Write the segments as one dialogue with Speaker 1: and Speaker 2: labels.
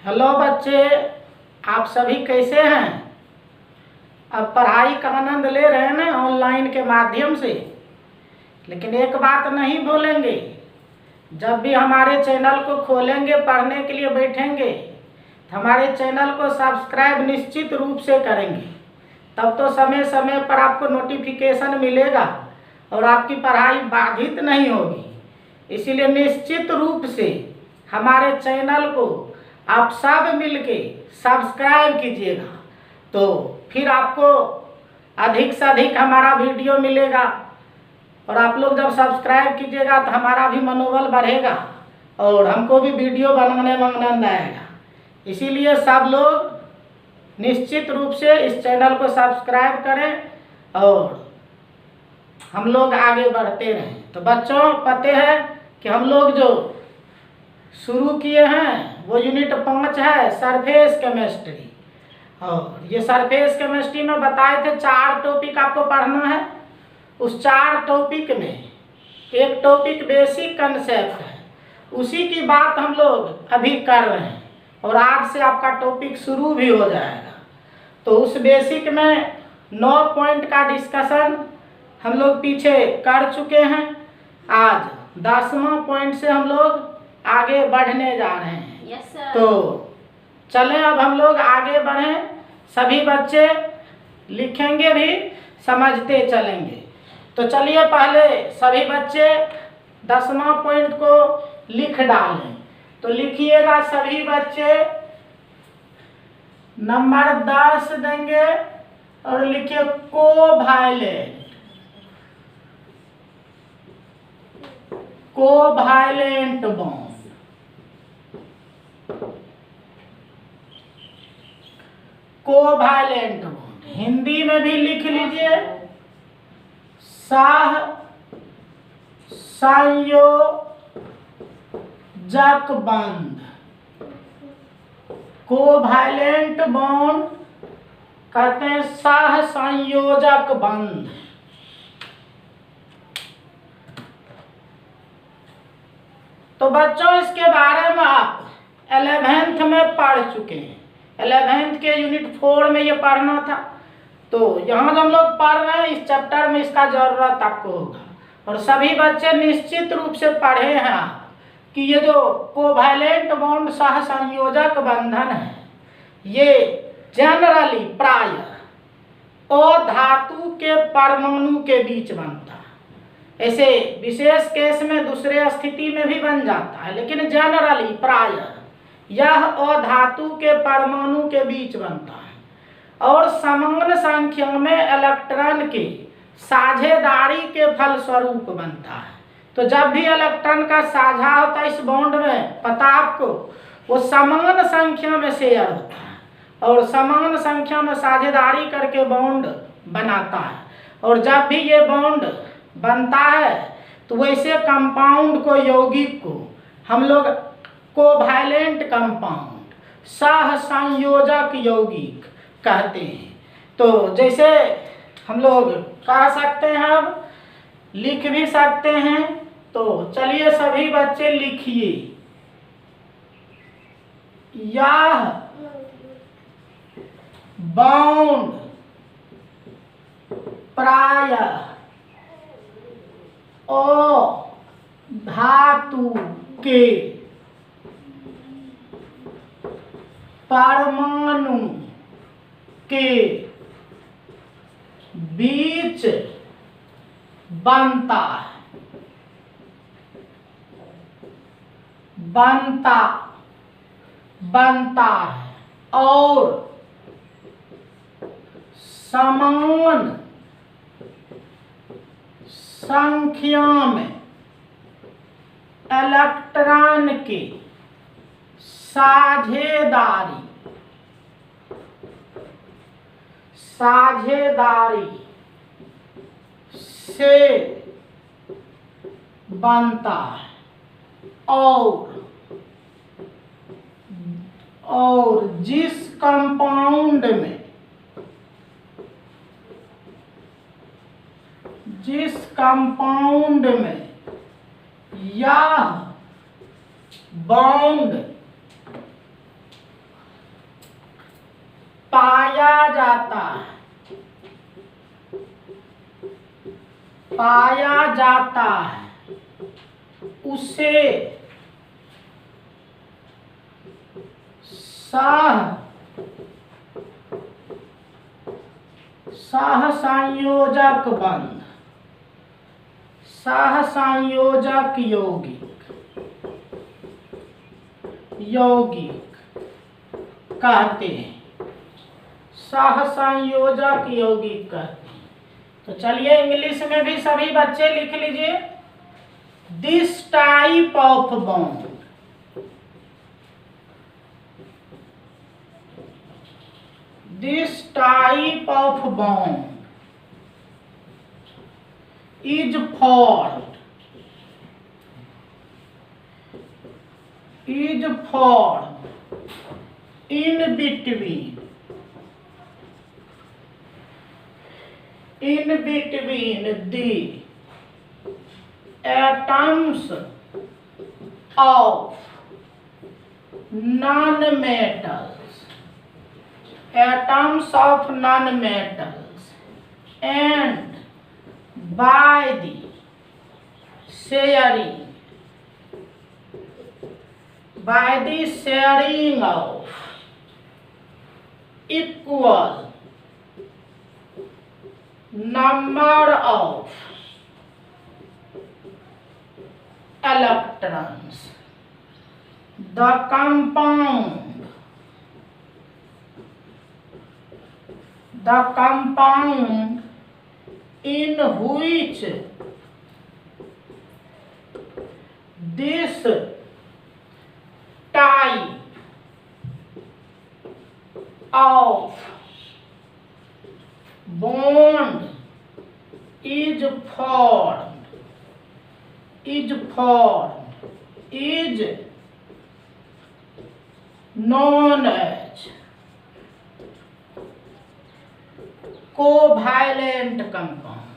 Speaker 1: Hello बच्चे, आप सभी कैसे हैं। अब पढ़ाई का आनंद ले रहे हैं ना ऑनलाइन के माध्यम से। लेकिन एक बात नहीं भूलेंगे, जब भी हमारे चैनल को खोलेंगे पढ़ने के लिए बैठेंगे तो हमारे चैनल को सब्सक्राइब निश्चित रूप से करेंगे। तब तो समय समय पर आपको नोटिफिकेशन मिलेगा और आपकी पढ़ाई बाधित नहीं होगी। इसीलिए निश्चित रूप से हमारे चैनल को आप सब मिलके सब्सक्राइब कीजिएगा, तो फिर आपको अधिक से अधिक हमारा वीडियो मिलेगा। और आप लोग जब सब्सक्राइब कीजिएगा तो हमारा भी मनोबल बढ़ेगा और हमको भी वीडियो बनाने में आनंद आएगा। इसीलिए सब लोग निश्चित रूप से इस चैनल को सब्सक्राइब करें और हम लोग आगे बढ़ते रहें। तो बच्चों, पते है कि हम लोग जो शुरू किए हैं वो यूनिट 5 है सरफेस केमिस्ट्री। और ये सरफेस केमिस्ट्री में बताए थे 4 टॉपिक आपको पढ़ना है। उस 4 टॉपिक में एक टॉपिक बेसिक कंसेप्ट है, उसी की बात हम लोग अभी कर रहे हैं और आज से आपका टॉपिक शुरू भी हो जाएगा। तो उस बेसिक में 9 पॉइंट का डिस्कशन हम लोग पीछे कर चुके हैं। आज 10वां पॉइंट से हम लोग आगे बढ़ने जा रहे हैं।
Speaker 2: Yes sir.
Speaker 1: तो चलें अब हम लोग आगे बढ़ें। सभी बच्चे लिखेंगे भी, समझते चलेंगे। तो चलिए पहले सभी बच्चे 10वां पॉइंट को लिख डालें। तो लिखिएगा सभी बच्चे, नंबर 10 देंगे और लिखिए covalent. Covalent bond, covalent bond Hindi में भी लिख लीजिए सह संयोजक बंध। कोवैलेंट बॉन्ड कहते हैं सह संयोजक बंध। तो बच्चों, इसके बारे में आप 11th में पढ़ चुके हैं। 11th के यूनिट 4 में ये पढ़ना था। तो यहाँ जब हम लोग पढ़ रहे हैं इस चैप्टर में, इसका जरूरत आपको होगा। और सभी बच्चे निश्चित रूप से पढ़े हैं आप कि ये जो कोवैलेंट बॉन्ड सह संयोजक बंधन है, ये जनरली प्रायः अधातु के परमाणु के बीच बनता है। ऐसे विशेष केस में दूसरे स्थिति में भी बन जाता है, लेकिन जनरली प्रायः यह अधातु के परमाणु के बीच बनता है और समान संख्या में इलेक्ट्रॉन की साझेदारी के फलस्वरूप बनता है। तो जब भी इलेक्ट्रॉन का साझा होता है इस बॉन्ड में, पता आपको, वो समान संख्या में शेयर होता है और समान संख्या में साझेदारी करके बॉन्ड बनाता है। और जब भी ये बॉन्ड बनता है तो वैसे कंपाउंड को, यौगिक को हम लोग कोवैलेंट कंपाउंड, सह संयोजक यौगिक कहते हैं। तो जैसे हम लोग कह सकते हैं, अब लिख भी सकते हैं। तो चलिए सभी बच्चे लिखिए, यह बॉन्ड प्रायः अधातु के परमाणु के बीच बनता है, बनता है और समान संख्या में इलेक्ट्रॉन की साझेदारी से बनता है और जिस कंपाउंड में यह बॉन्ड पाया जाता है, पाया जाता है, उसे सहसंयोजक बंध, सहसंयोजक यौगिक कहते हैं, सहसंयोजक यौगिक कहते हैं। तो चलिए इंग्लिश में भी सभी बच्चे लिख लीजिए, this type of bond, this type of bond is formed in between the atoms of non-metals, atoms of non-metals, and by the sharing of equal number of electrons, the compound in which this type of bond is formed is known as covalent compound.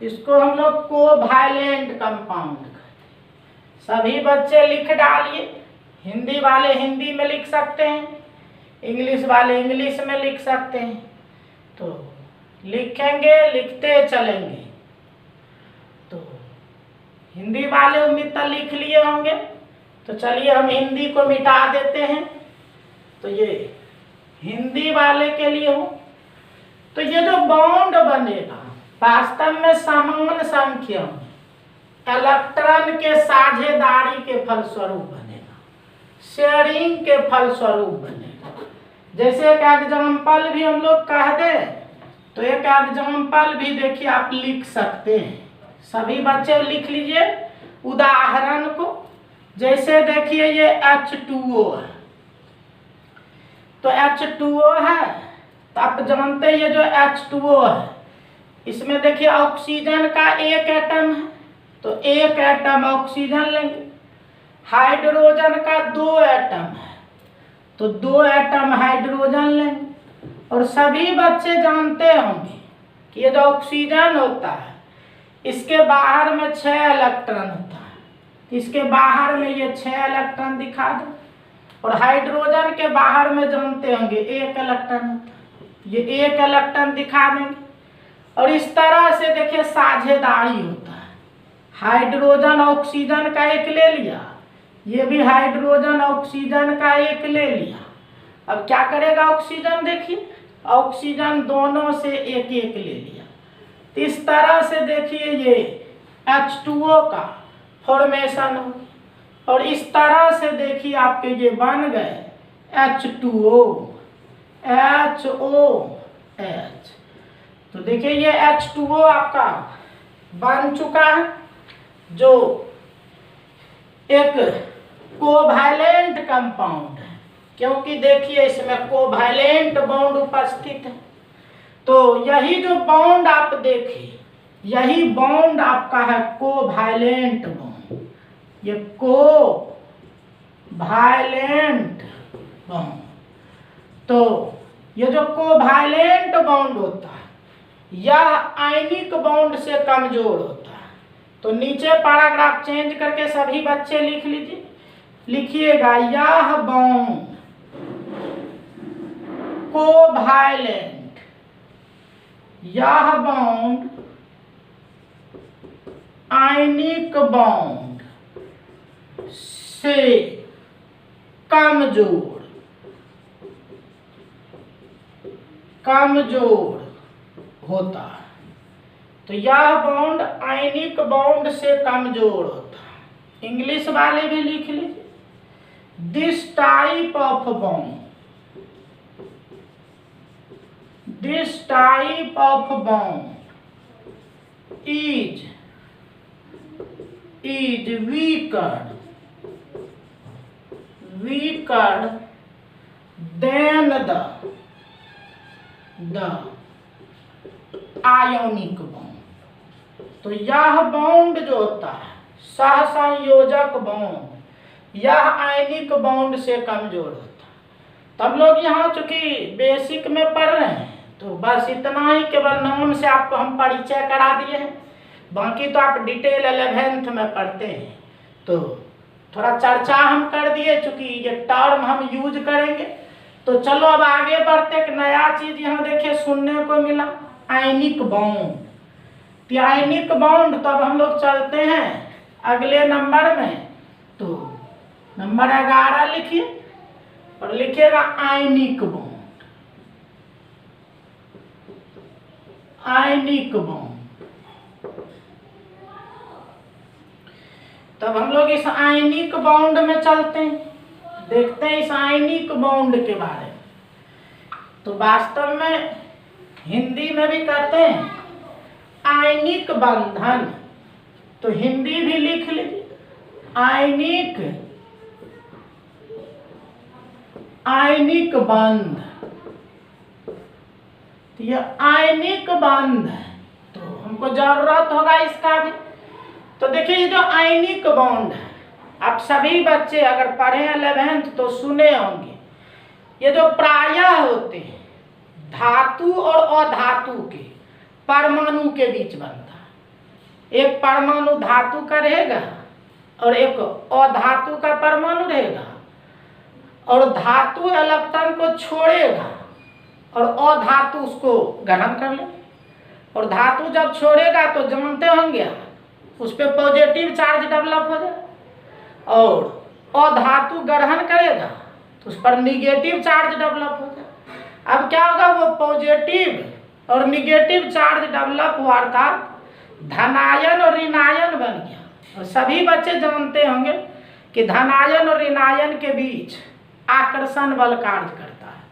Speaker 1: इसको हम लोग covalent compound कहते हैं। सभी बच्चे लिख डालिए, हिंदी वाले हिंदी में लिख सकते हैं, इंग्लिश वाले इंग्लिश में लिख सकते हैं। तो लिखेंगे, लिखते चलेंगे। तो हिंदी वाले उम्मीद तक लिख लिए होंगे। तो चलिए हम हिंदी को मिटा देते हैं। तो ये हिंदी वाले के लिए हो, तो ये जो बॉन्ड बनेगा वास्तव में समान संख्या इलेक्ट्रॉन के साझेदारी के फलस्वरूप बनेगा, शेयरिंग के फलस्वरूप बनेगा। जैसे एक एग्जाम्पल भी हम लोग कह दें, तो एक एग्जाम्पल भी देखिए आप लिख सकते हैं। सभी बच्चे लिख लीजिए उदाहरण को। जैसे देखिए ये H2O है, तो H2O है, तो आप जानते हैं ये जो H2O है, इसमें देखिए ऑक्सीजन का एक एटम है, तो एक एटम ऑक्सीजन लेंगे। हाइड्रोजन का दो एटम है, तो दो एटम हाइड्रोजन लेंगे। और सभी बच्चे जानते होंगे कि ये जो ऑक्सीजन होता है इसके बाहर में 6 इलेक्ट्रॉन होता है। इसके बाहर में ये 6 इलेक्ट्रॉन दिखा दो। और हाइड्रोजन के बाहर में जानते होंगे 1 इलेक्ट्रॉन होता है, ये 1 इलेक्ट्रॉन दिखा देंगे। और इस तरह से देखिए साझेदारी होता है। हाइड्रोजन ऑक्सीजन का एक ले लिया, ये भी हाइड्रोजन ऑक्सीजन का एक ले लिया। अब क्या करेगा ऑक्सीजन, देखिए ऑक्सीजन दोनों से एक एक ले लिया। तो इस तरह से देखिए ये H2O का फॉर्मेशन हो। और इस तरह से देखिए आपके ये बन गए H2O, HOH। तो देखिए ये H2O आपका बन चुका है, जो एक कोवैलेंट कंपाउंड है, क्योंकि देखिए इसमें कोवैलेंट बॉन्ड उपस्थित है। तो यही जो बॉन्ड आप देखिए, यही बॉन्ड आपका है कोवैलेंट बॉन्ड। ये कोवैलेंट बॉन्ड। तो ये जो कोवैलेंट बॉन्ड होता है यह आयनिक बॉन्ड से कमजोर होता है। तो नीचे पैराग्राफ चेंज करके सभी बच्चे लिख लीजिए। लिखिएगा यह बॉन्ड कोवैलेंट, यह बॉन्ड आयनिक बॉन्ड से कमजोर होता है। तो यह बॉन्ड आयनिक बॉन्ड से कमजोर होता है। इंग्लिश वाले भी लिख लीजिए, this type of bond is weaker than the ionic bond। तो यह बॉन्ड जो होता है सहसंयोजक बॉन्ड, यह आयनिक बॉन्ड से कमजोर होता है। तब लोग यहाँ चूंकि बेसिक में पढ़ रहे हैं तो बस इतना ही, केवल नाम से आपको हम परिचय करा दिए हैं, बाकी तो आप डिटेल 11th में पढ़ते हैं। तो थोड़ा चर्चा हम कर दिए, चूंकि ये टर्म हम यूज करेंगे। तो चलो अब आगे बढ़ते, एक नया चीज यहाँ देखिए सुनने को मिला, आयनिक बॉन्ड। तो आयनिक बॉन्ड, तो अब हम लोग चलते हैं अगले नंबर में। तो नंबर 11 लिखिए और लिखिएगा आयनिक बॉन्ड। आयनिक बॉन्ड, तब हम लोग इस आयनिक बॉन्ड में चलते हैं, देखते हैं इस आयनिक बॉन्ड के बारे में। तो वास्तव में हिंदी में भी कहते हैं आयनिक बंधन, तो हिंदी भी लिख लीजिए आयनिक बंध। तो यह आयनिक बंध है, तो हमको जरूरत होगा इसका भी। तो देखिए ये जो आयनिक बॉन्ड है, आप सभी बच्चे अगर पढ़े 11th तो सुने होंगे, ये जो प्रायः होते हैं धातु और अधातु के परमाणु के बीच बनता है। एक परमाणु धातु का रहेगा और एक अधातु का परमाणु रहेगा, और धातु इलेक्ट्रॉन को छोड़ेगा और अधातु उसको ग्रहण कर ले। और धातु जब छोड़ेगा तो जानते होंगे उस पर पॉजिटिव चार्ज डेवलप हो जाए, और अधातु ग्रहण करेगा तो उस पर निगेटिव चार्ज डेवलप हो जाए। अब क्या होगा, वो पॉजिटिव और निगेटिव चार्ज डेवलप हुआ, अर्थात धनायन और ऋणायन बन गया। और सभी बच्चे जानते होंगे कि धनायन और ऋणायन के बीच आकर्षण बल कार्य करता है।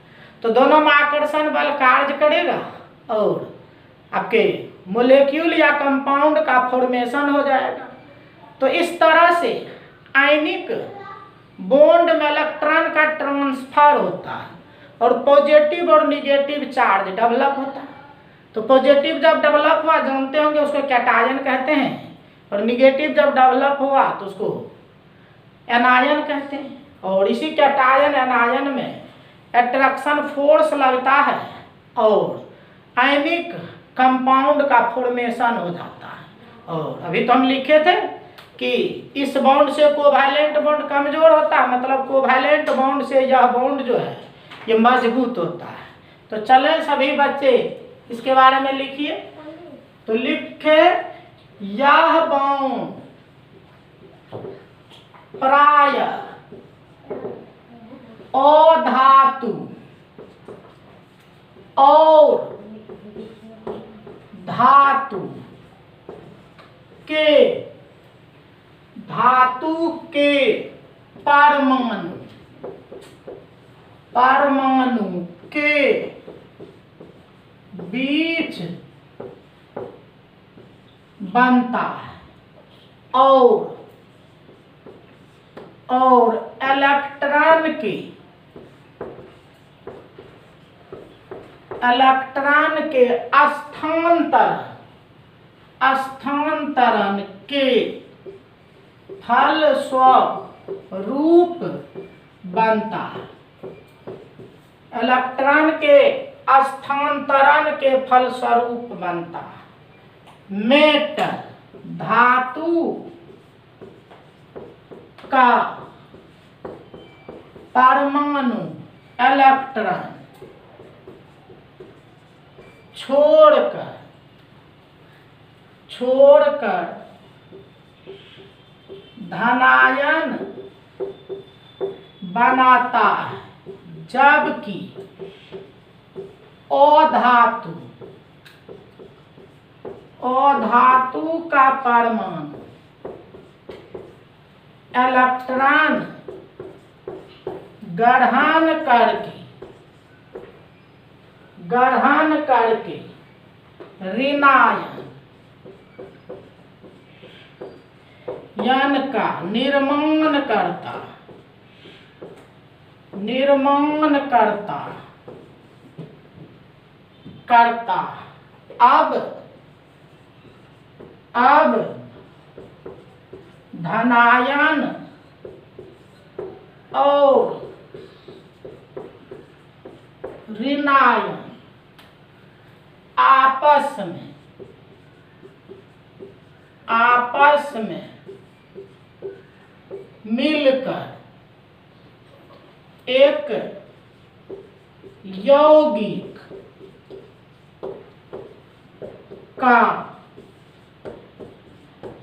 Speaker 1: तो दोनों में आकर्षण बल कार्य करेगा और आपके मोलेक्यूल या कंपाउंड का फॉर्मेशन हो जाएगा। तो इस तरह से आयनिक बॉन्ड में इलेक्ट्रॉन का ट्रांसफर होता है और पॉजिटिव और निगेटिव चार्ज डेवलप होता है। तो पॉजिटिव जब डेवलप हुआ जानते होंगे उसको कैटायन कहते हैं, और निगेटिव जब डेवलप हुआ तो उसको एनायन कहते हैं। और इसी कैटायन एनायन में अट्रैक्शन फोर्स लगता है और आयनिक कंपाउंड का फॉर्मेशन हो जाता है। और अभी तो हम लिखे थे कि इस बॉन्ड से कोवैलेंट बॉन्ड कमजोर होता है, मतलब कोवैलेंट बॉन्ड से यह बॉन्ड जो है ये मजबूत होता है। तो चले सभी बच्चे इसके बारे में लिखिए। तो लिखे, यह बॉन्ड प्रायः अधातु और धातु के परमाणु के बीच बनता है और इलेक्ट्रॉन के स्थानांतरण के फलस्वरूप बनता है। इलेक्ट्रॉन के स्थानांतरण के फलस्वरूप बनता है। मेटल धातु का परमाणु इलेक्ट्रॉन छोड़कर धनायन बनाता है, जबकि अधातु का परमाणु इलेक्ट्रॉन ग्रहण करके ऋणायन का निर्माण करता। अब धनायन और ऋणायन आपस में मिलकर एक यौगिक का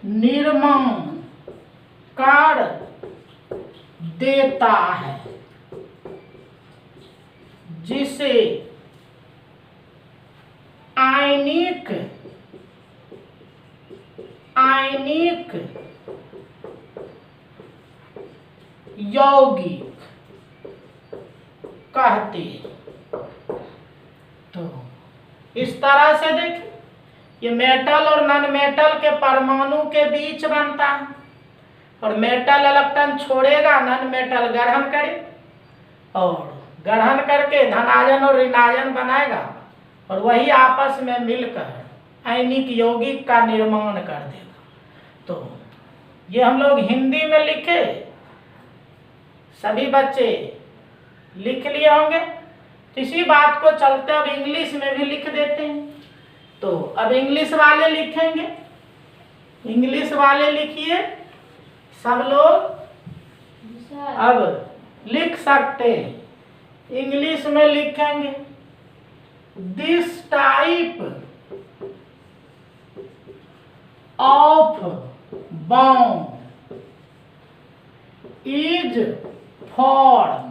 Speaker 1: निर्माण कर देता है, जिसे आयनिक यौगिक कहते हैं। तो इस तरह से देखिए, ये मेटल और नॉन मेटल के परमाणु के बीच बनता है, और मेटल इलेक्ट्रॉन छोड़ेगा, नॉन मेटल ग्रहण करे, और ग्रहण करके धनायन और ऋणायन बनाएगा, और वही आपस में मिलकर आयनिक यौगिक का निर्माण कर देगा। तो ये हम लोग हिंदी में लिखे, सभी बच्चे लिख लिए होंगे। इसी बात को चलते अब इंग्लिश में भी लिख देते हैं। तो अब इंग्लिश वाले लिखेंगे, इंग्लिश वाले लिखिए सब लोग। अब लिख सकते हैं, इंग्लिश में लिखेंगे, this type of bond is formed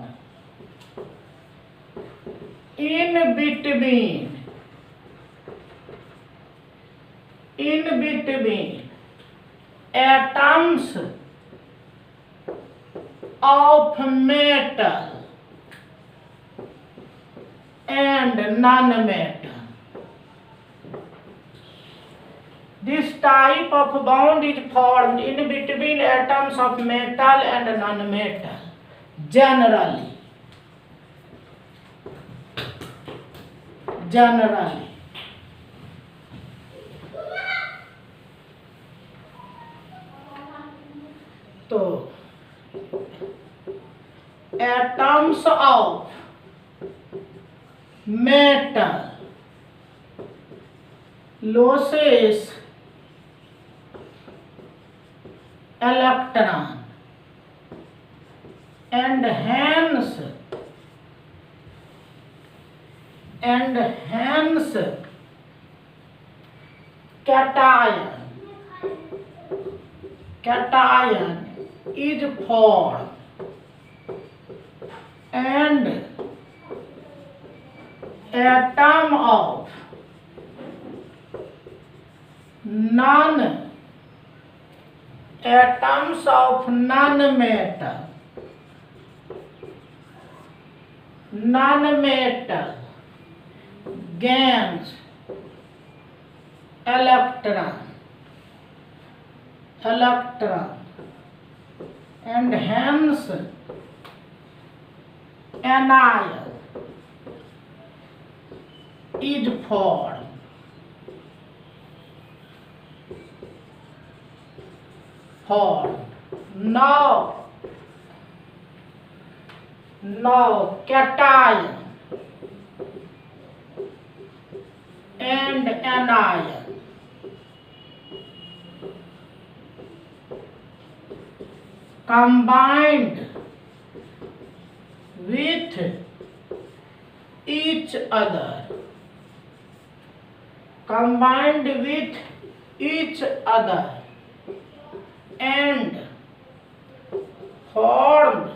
Speaker 1: in between atoms of metal and non-metal. This type of bond is formed in between atoms of metal and non-metal generally. तो atoms of metal loses electron and hence cation is formed, and atom of non-metal gains electron and hence anion is formed. Now cation and anion combined with each other combined with each other and forms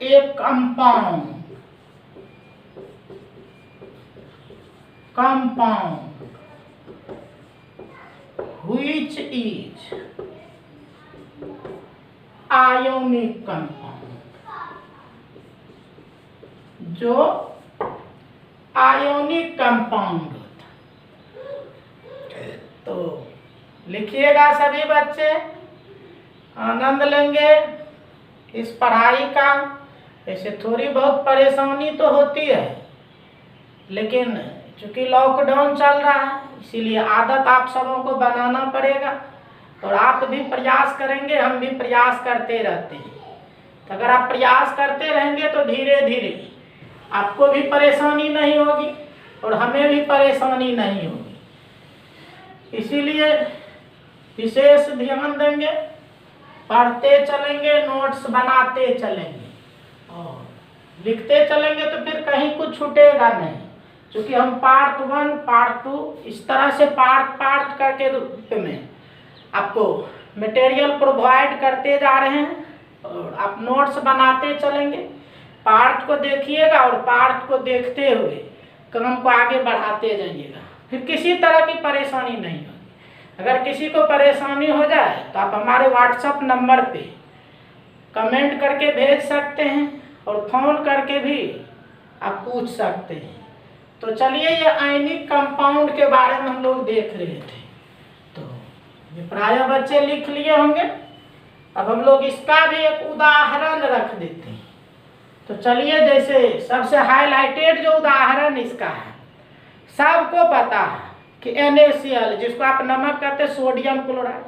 Speaker 1: a compound which is ionic compound, जो ionic compound होता है। तो लिखिएगा सभी बच्चे, आनंद लेंगे इस पढ़ाई का। ऐसे थोड़ी बहुत परेशानी तो होती है, लेकिन चूंकि लॉकडाउन चल रहा है इसीलिए आदत आप सबों को बनाना पड़ेगा, और आप भी प्रयास करेंगे, हम भी प्रयास करते रहते हैं। तो अगर आप प्रयास करते रहेंगे तो धीरे धीरे आपको भी परेशानी नहीं होगी और हमें भी परेशानी नहीं होगी। इसीलिए विशेष ध्यान देंगे, पढ़ते चलेंगे, नोट्स बनाते चलेंगे और लिखते चलेंगे, तो फिर कहीं कुछ छूटेगा नहीं। क्योंकि हम पार्ट 1 पार्ट 2 इस तरह से पार्ट करके रूप में आपको मटेरियल प्रोवाइड करते जा रहे हैं, और आप नोट्स बनाते चलेंगे। पार्ट को देखिएगा और पार्ट को देखते हुए काम को आगे बढ़ाते जाइएगा, फिर किसी तरह की परेशानी नहीं होगी। अगर किसी को परेशानी हो जाए तो आप हमारे व्हाट्सएप नंबर पे कमेंट करके भेज सकते हैं और फ़ोन करके भी आप पूछ सकते हैं। तो चलिए, ये आयनिक कंपाउंड के बारे में हम लोग देख रहे थे, तो ये प्रायः बच्चे लिख लिए होंगे। अब हम लोग इसका भी एक उदाहरण रख देते हैं। तो चलिए, जैसे सबसे हाईलाइटेड जो उदाहरण इसका है, सबको पता है कि NaCl, जिसको आप नमक कहते हैं, सोडियम क्लोराइड,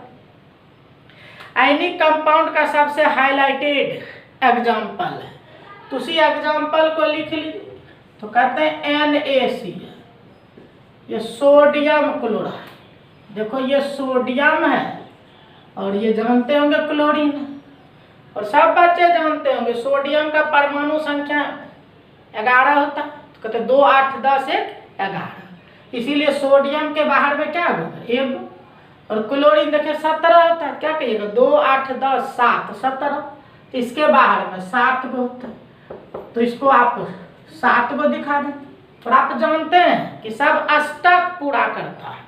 Speaker 1: आयनिक कंपाउंड का सबसे हाईलाइटेड एग्जाम्पल है। तो उसी एग्जाम्पल को लिख लीजिए। तो कहते हैं NaCl, ये सोडियम क्लोराइड। देखो ये सोडियम है और ये जानते होंगे क्लोरीन है, और सब बच्चे जानते होंगे सोडियम का परमाणु संख्या 11 होता है। तो कहते 2 8 10 1 11, इसीलिए सोडियम के बाहर में क्या होगा 1, और क्लोरीन देखिए 17 होता है। क्या कहिएगा 2 8 10 7 17, तो इसके बाहर में 7 गो होता है। तो इसको आप 7 गो दिखा दें। और आप जानते हैं कि सब अष्टक पूरा करता है,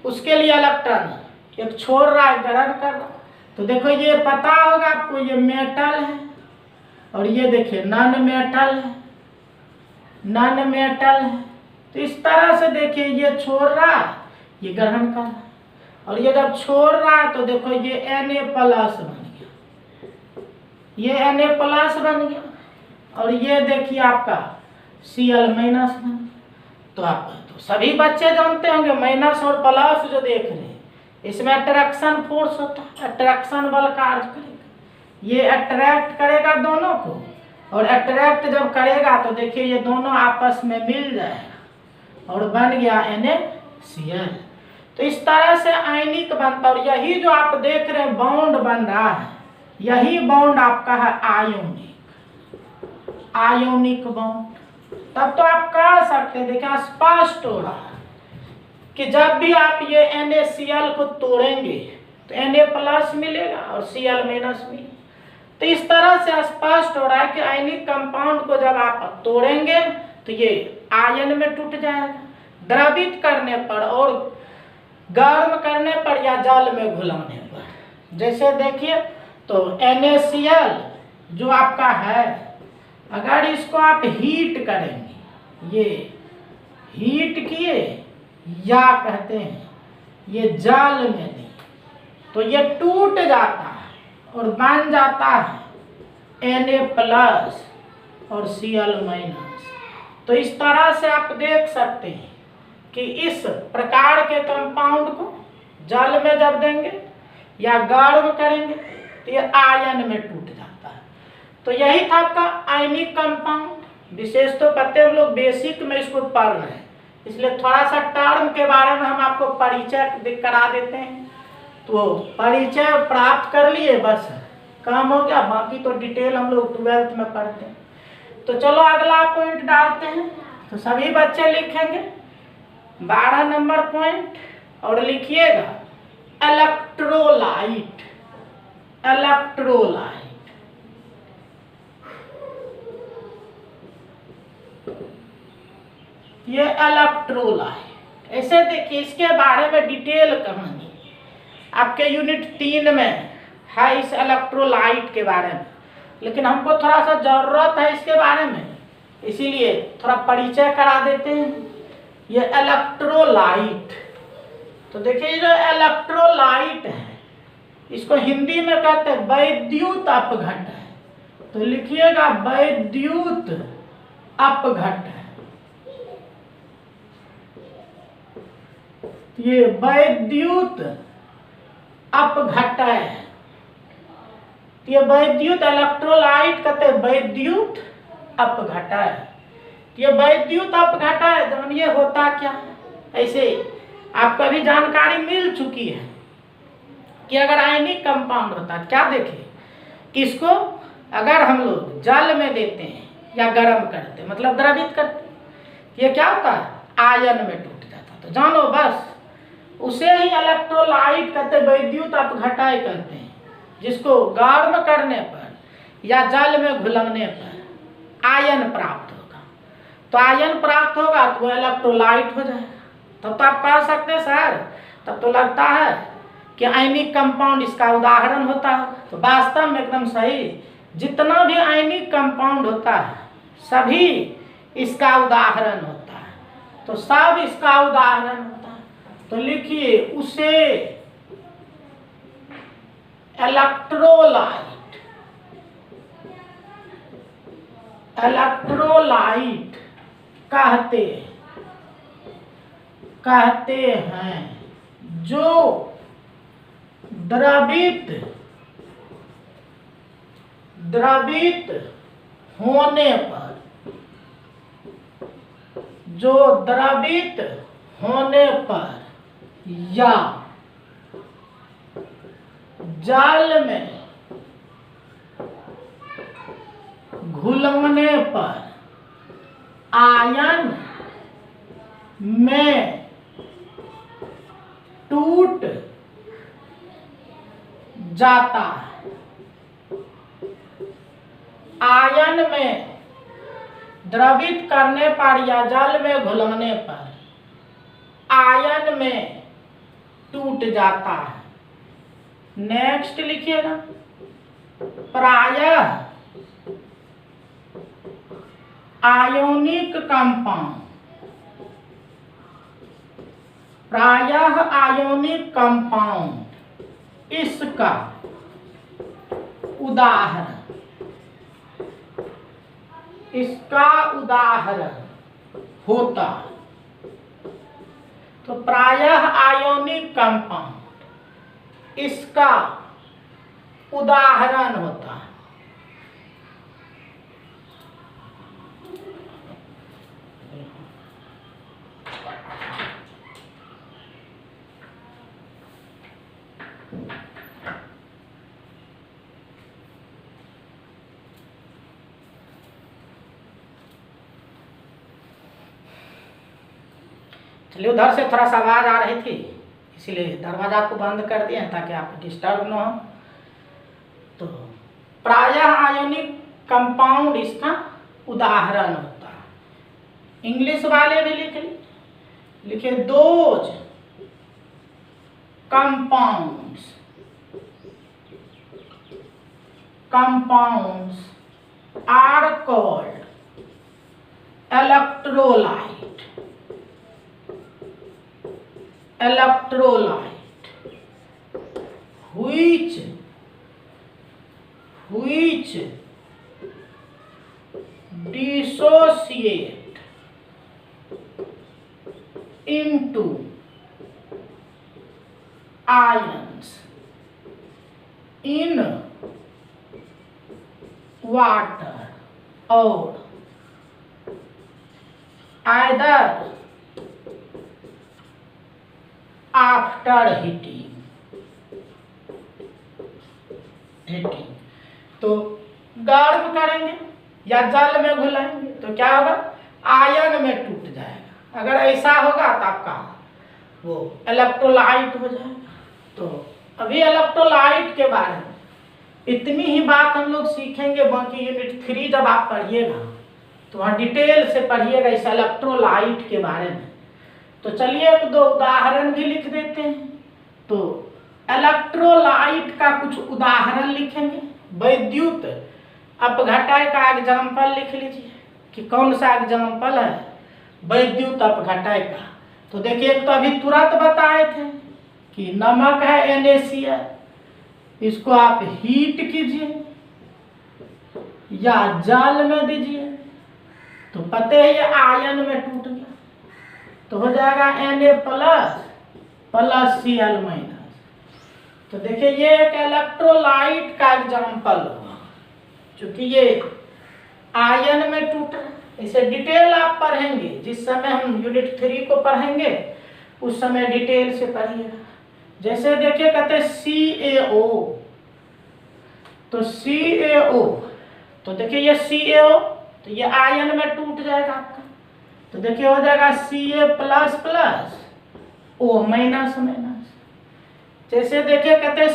Speaker 1: उसके लिए इलेक्ट्रॉन एक छोड़ रहा है, ग्रहण कर रहा है। तो देखो ये पता होगा आपको, ये मेटल है, और ये देखिए नॉन मेटल है, नॉन मेटल है। तो इस तरह से देखिए ये छोड़ रहा है, ये ग्रहण कर रहा है, और ये जब छोड़ रहा है तो देखो ये Na+ बन गया, ये Na+ बन गया, और ये देखिए आपका Cl- बन गया। तो आप तो सभी बच्चे जानते होंगे माइनस और प्लस जो देख रहे हैं, इसमें अट्रैक्शन फोर्स होता है, अट्रैक्शन बल कार्य करेगा। ये अट्रैक्ट करेगा दोनों को, और अट्रैक्ट जब करेगा तो देखिए ये दोनों आपस में मिल जाएगा और बन गया NaCl। तो इस तरह से आयनिक बनता है, और यही जो आप देख रहे हैं बॉन्ड बन रहा है, यही बॉन्ड आपका है आयोनिक बॉन्ड। तब तो आप कह सकते हैं, देखिए स्पष्ट हो रहा है कि जब भी आप ये NaCl को तोड़ेंगे तो Na+ मिलेगा और Cl- मिलेगा। तो इस तरह से स्पष्ट हो रहा है कि आयनिक कंपाउंड को जब आप तोड़ेंगे तो ये आयन में टूट जाएगा, द्रवित करने पर और गर्म करने पर या जल में घुलाने पर। जैसे देखिए तो NaCl जो आपका है, अगर इसको आप हीट करेंगे, ये हीट किए या कहते हैं ये जल में दी, तो ये टूट जाता है और बन जाता है Na+ और Cl-। तो इस तरह से आप देख सकते हैं कि इस प्रकार के कंपाउंड को जल में जब देंगे या गर्म करेंगे तो ये आयन में टूट जाता है। तो यही था आपका आयनिक कंपाउंड। विशेष तो कहते हैं हम लोग बेसिक में इसको पढ़ रहे हैं, इसलिए थोड़ा सा टर्म के बारे में हम आपको परिचय करा देते हैं। तो परिचय प्राप्त कर लिए, बस काम हो गया, बाकी तो डिटेल हम लोग 12th में पढ़ते हैं। तो चलो अगला पॉइंट डालते हैं। तो सभी बच्चे लिखेंगे 12 नंबर पॉइंट और लिखिएगा इलेक्ट्रोलाइट। इलेक्ट्रोलाइट ये इलेक्ट्रोलाइट ऐसे देखिए, इसके बारे में डिटेल कहानी आपके यूनिट 3 में है इस इलेक्ट्रोलाइट के बारे में, लेकिन हमको थोड़ा सा जरूरत है इसके बारे में, इसीलिए थोड़ा परिचय करा देते हैं। ये इलेक्ट्रोलाइट, तो देखिए जो इलेक्ट्रोलाइट है इसको हिंदी में कहते हैं वैद्युत अपघटन। तो लिखिएगा वैद्युत अपघटन। ये वैद्युत अपघटन, ये वैद्युत इलेक्ट्रोलाइट कहते हैं वैद्युत अपघटन। ये वैद्युत अपघटन ये होता क्या, ऐसे आपको भी जानकारी मिल चुकी है कि अगर आयनिक कंपाउंड होता है, क्या देखें कि इसको अगर हम लोग जल में देते हैं या गर्म करते हैं, मतलब द्रवित करते हैं, ये क्या होता है, आयन में टूट जाता है। तो जानो बस उसे ही इलेक्ट्रोलाइट कहते, वैद्युत अपघटन कहते हैं, जिसको गर्म करने पर या जल में घुलने पर आयन प्राप्त होगा। तो आयन प्राप्त होगा तो वो इलेक्ट्रोलाइट हो जाएगा। तब तो आप कह सकते हैं सर, तब तो लगता है कि आयनिक कंपाउंड इसका उदाहरण होता है। तो वास्तव में एकदम सही, जितना भी आयनिक कंपाउंड होता है सभी इसका उदाहरण होता है। तो सब इसका उदाहरण होता है। तो लिखिए उसे इलेक्ट्रोलाइट, इलेक्ट्रोलाइट कहते हैं जो द्रवित होने पर, जो द्रवित होने पर या जल में घुलने पर आयन में टूट जाता है। आयन में द्रवित करने पर या जल में घुलने पर आयन में टूट जाता है। नेक्स्ट लिखिएगा प्रायः आयोनिक कंपाउंड, प्रायः आयोनिक कंपाउंड इसका उदाहरण, इसका उदाहरण होता। तो प्रायः आयोनिक कंपाउंड इसका उदाहरण होता है। चलिए, उधर से थोड़ा सा आवाज आ रही थी, इसीलिए दरवाजा को बंद कर दिए ताकि आप डिस्टर्ब न हो। तो प्रायः आयोनिक कंपाउंड इसका उदाहरण होता है। इंग्लिश वाले भी लिखे those compounds are called electrolyte, which dissociate into ions in water or either after heating। तो गर्म करेंगे या जल में घुलाएंगे तो क्या होगा, आयन में टूट जाएगा। अगर ऐसा होगा तो आपका वो इलेक्ट्रोलाइट हो जाएगा। तो अभी इलेक्ट्रोलाइट के बारे में इतनी ही बात हम लोग सीखेंगे। बाकी यूनिट 3 जब आप पढ़िएगा तो वहाँ डिटेल से पढ़िएगा इस इलेक्ट्रोलाइट के बारे में। तो चलिए एक दो उदाहरण भी लिख देते हैं। तो इलेक्ट्रोलाइट का कुछ उदाहरण लिखेंगे। वैद्युत अपघटय का एग्जाम्पल लिख लीजिए कि कौन सा एग्जाम्पल है वैद्युत अपघटय का। तो देखिए एक तो अभी तुरंत बताए थे कि नमक है NaCl, इसको आप हीट कीजिए या जल में दीजिए तो पते है ये आयन में टूट गया तो हो जाएगा Na++Cl-। तो देखिए ये एक इलेक्ट्रोलाइट का एग्जाम्पल हुआ, क्योंकि ये आयन में टूट रहा है। इसे डिटेल आप पढ़ेंगे, जिस समय हम यूनिट 3 को पढ़ेंगे उस समय डिटेल से पढ़िएगा। जैसे देखिए कहते हैं CaO, तो CaO, तो देखिए ये CaO तो ये आयन में टूट जाएगा आपका। तो देखिए हो जाएगा Ca++O-। जैसे देखिए कहते हैं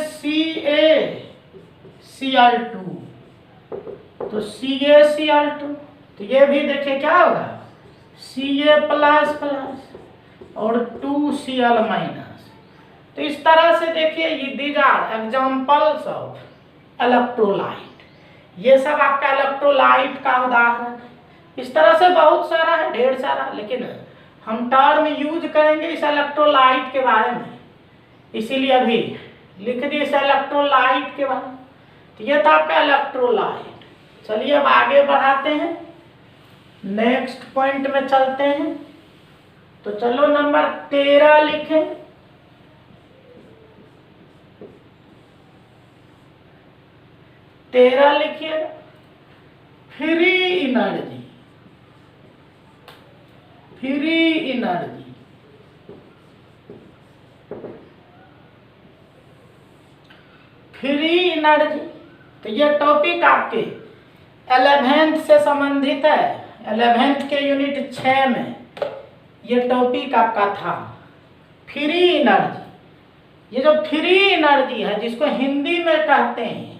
Speaker 1: CaCl2, तो CaCl2 तो ये भी देखिए क्या होगा Ca++ और 2Cl-। तो इस तरह से देखिए ये these are examples of electrolyte. ये सब आपका इलेक्ट्रोलाइट का उदाहरण है। इस तरह से बहुत सारा है, ढेर सारा, लेकिन हम टर्म यूज करेंगे इस इलेक्ट्रोलाइट के बारे में, इसीलिए अभी लिख दिए इस इलेक्ट्रोलाइट के बारे में। तो ये था आपका इलेक्ट्रोलाइट। चलिए अब आगे बढ़ाते हैं, नेक्स्ट पॉइंट में चलते हैं। तो चलो नंबर 13 लिखें। लिखिए फ्री एनर्जी। फ्री एनर्जी तो ये टॉपिक आपके 11th से संबंधित है। 11th के यूनिट 6 में ये टॉपिक आपका था फ्री एनर्जी। ये जो फ्री एनर्जी है जिसको हिंदी में कहते हैं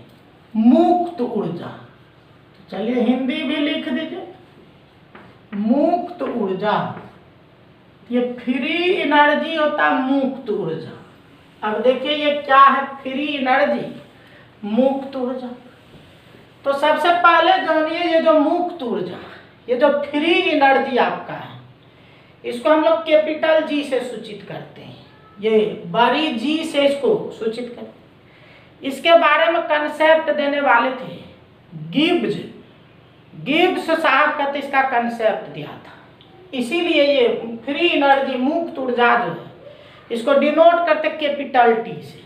Speaker 1: मुक्त ऊर्जा। तो चलिए हिंदी भी लिख दीजिए मुक्त ऊर्जा। ये फ्री एनर्जी होता है मुक्त ऊर्जा। अब देखिए ये क्या है फ्री एनर्जी, मुक्त ऊर्जा। तो सबसे पहले जानिए ये जो मुक्त ऊर्जा, ये जो फ्री एनर्जी आपका है, इसको हम लोग कैपिटल G से सूचित करते हैं। ये बड़ी G से इसको सूचित करते हैं। इसके बारे में कंसेप्ट देने वाले थे गिब्स साहब का, तो इसका कंसेप्ट दिया था। इसीलिए ये फ्री एनर्जी मुक्त ऊर्जा जो है इसको डिनोट करते कैपिटल T से,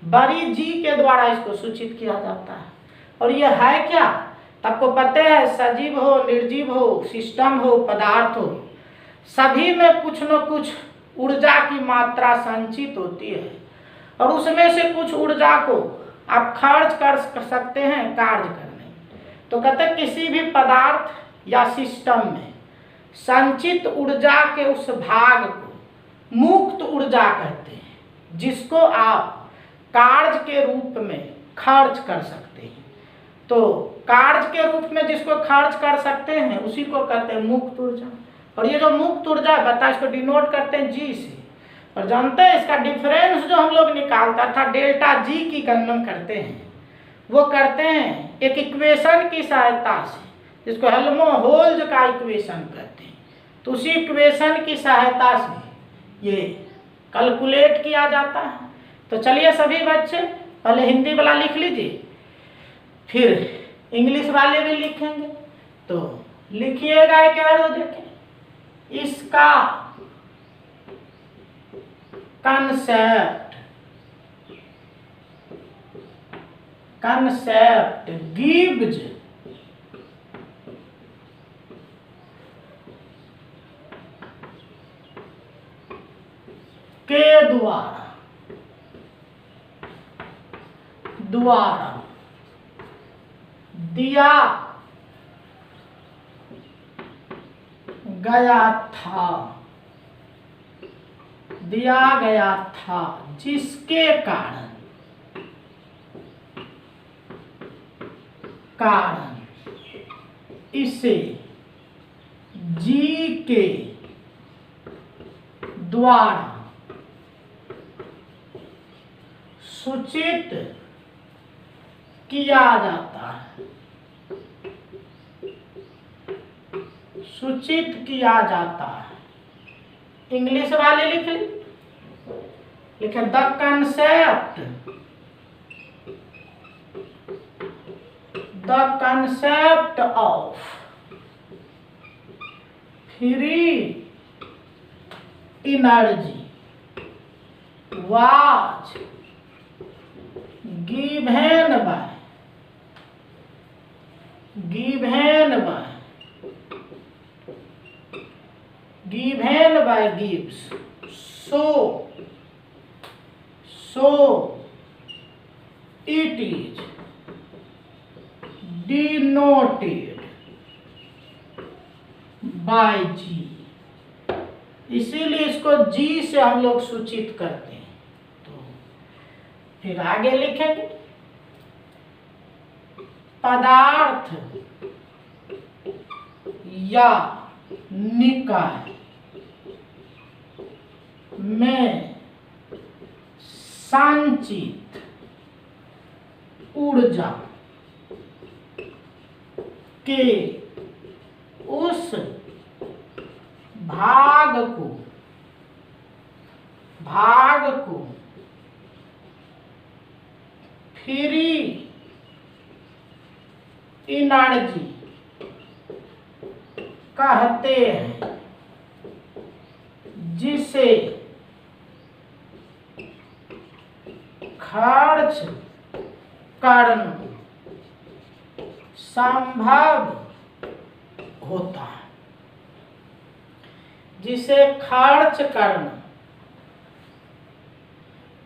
Speaker 1: बड़ी G के द्वारा इसको सूचित किया जाता है। और ये है क्या, आपको पता है सजीव हो, निर्जीव हो, सिस्टम हो, पदार्थ हो, सभी में कुछ न कुछ ऊर्जा की मात्रा संचित होती है और उसमें से कुछ ऊर्जा को आप खर्च कर सकते हैं कार्य करने। तो कहते हैं किसी भी पदार्थ या सिस्टम में संचित ऊर्जा के उस भाग को मुक्त ऊर्जा कहते हैं, जिसको आप कार्य के रूप में खर्च कर सकते हैं। तो कार्य के रूप में जिसको खर्च कर सकते हैं उसी को कहते हैं मुक्त ऊर्जा। और ये जो मुक्त ऊर्जा बता इसको डिनोट करते हैं G से। और जानते हैं इसका डिफरेंस जो हम लोग निकालता था डेल्टा G की गणना करते हैं, वो करते हैं एक इक्वेशन की सहायता से, जिसको हेल्महोल्ट्ज का इक्वेशन कहते हैं। तो उसी इक्वेशन की सहायता से ये कैलकुलेट किया जाता है। तो चलिए सभी बच्चे पहले हिंदी वाला लिख लीजिए, फिर इंग्लिश वाले भी लिखेंगे। तो लिखिएगा एक बार देखें, इसका कंसेप्ट गिब्स के द्वारा दिया गया था, दिया गया था, जिसके कारण इसे जी के द्वारा सूचित किया जाता है, सूचित किया जाता है। इंग्लिश वाले लिख लिखे the concept of free energy was given by Gibbs, so it is denoted by G। इसीलिए इसको G से हम लोग सूचित करते हैं। तो फिर आगे लिखेंगे पदार्थ या निकाय में संचित ऊर्जा के उस भाग को फ्री एनर्जी कहते हैं, जिसे खर्च करना संभव होता है, जिसे खर्च करना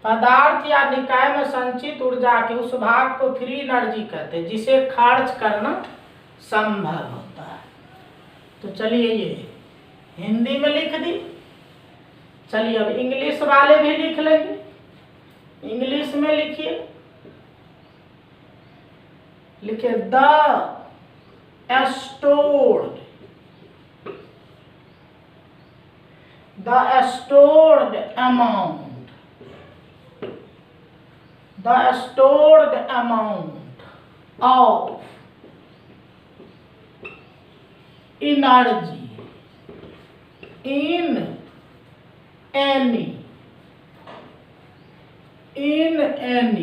Speaker 1: पदार्थ या निकाय में संचित ऊर्जा के उस भाग को फ्री एनर्जी कहते हैं, जिसे खर्च करना संभव होता है। तो चलिए ये हिंदी में लिख दी। चलिए अब इंग्लिश वाले भी लिख लेंगे। इंग्लिश में लिखिए, लिखिए the stored amount of energy in any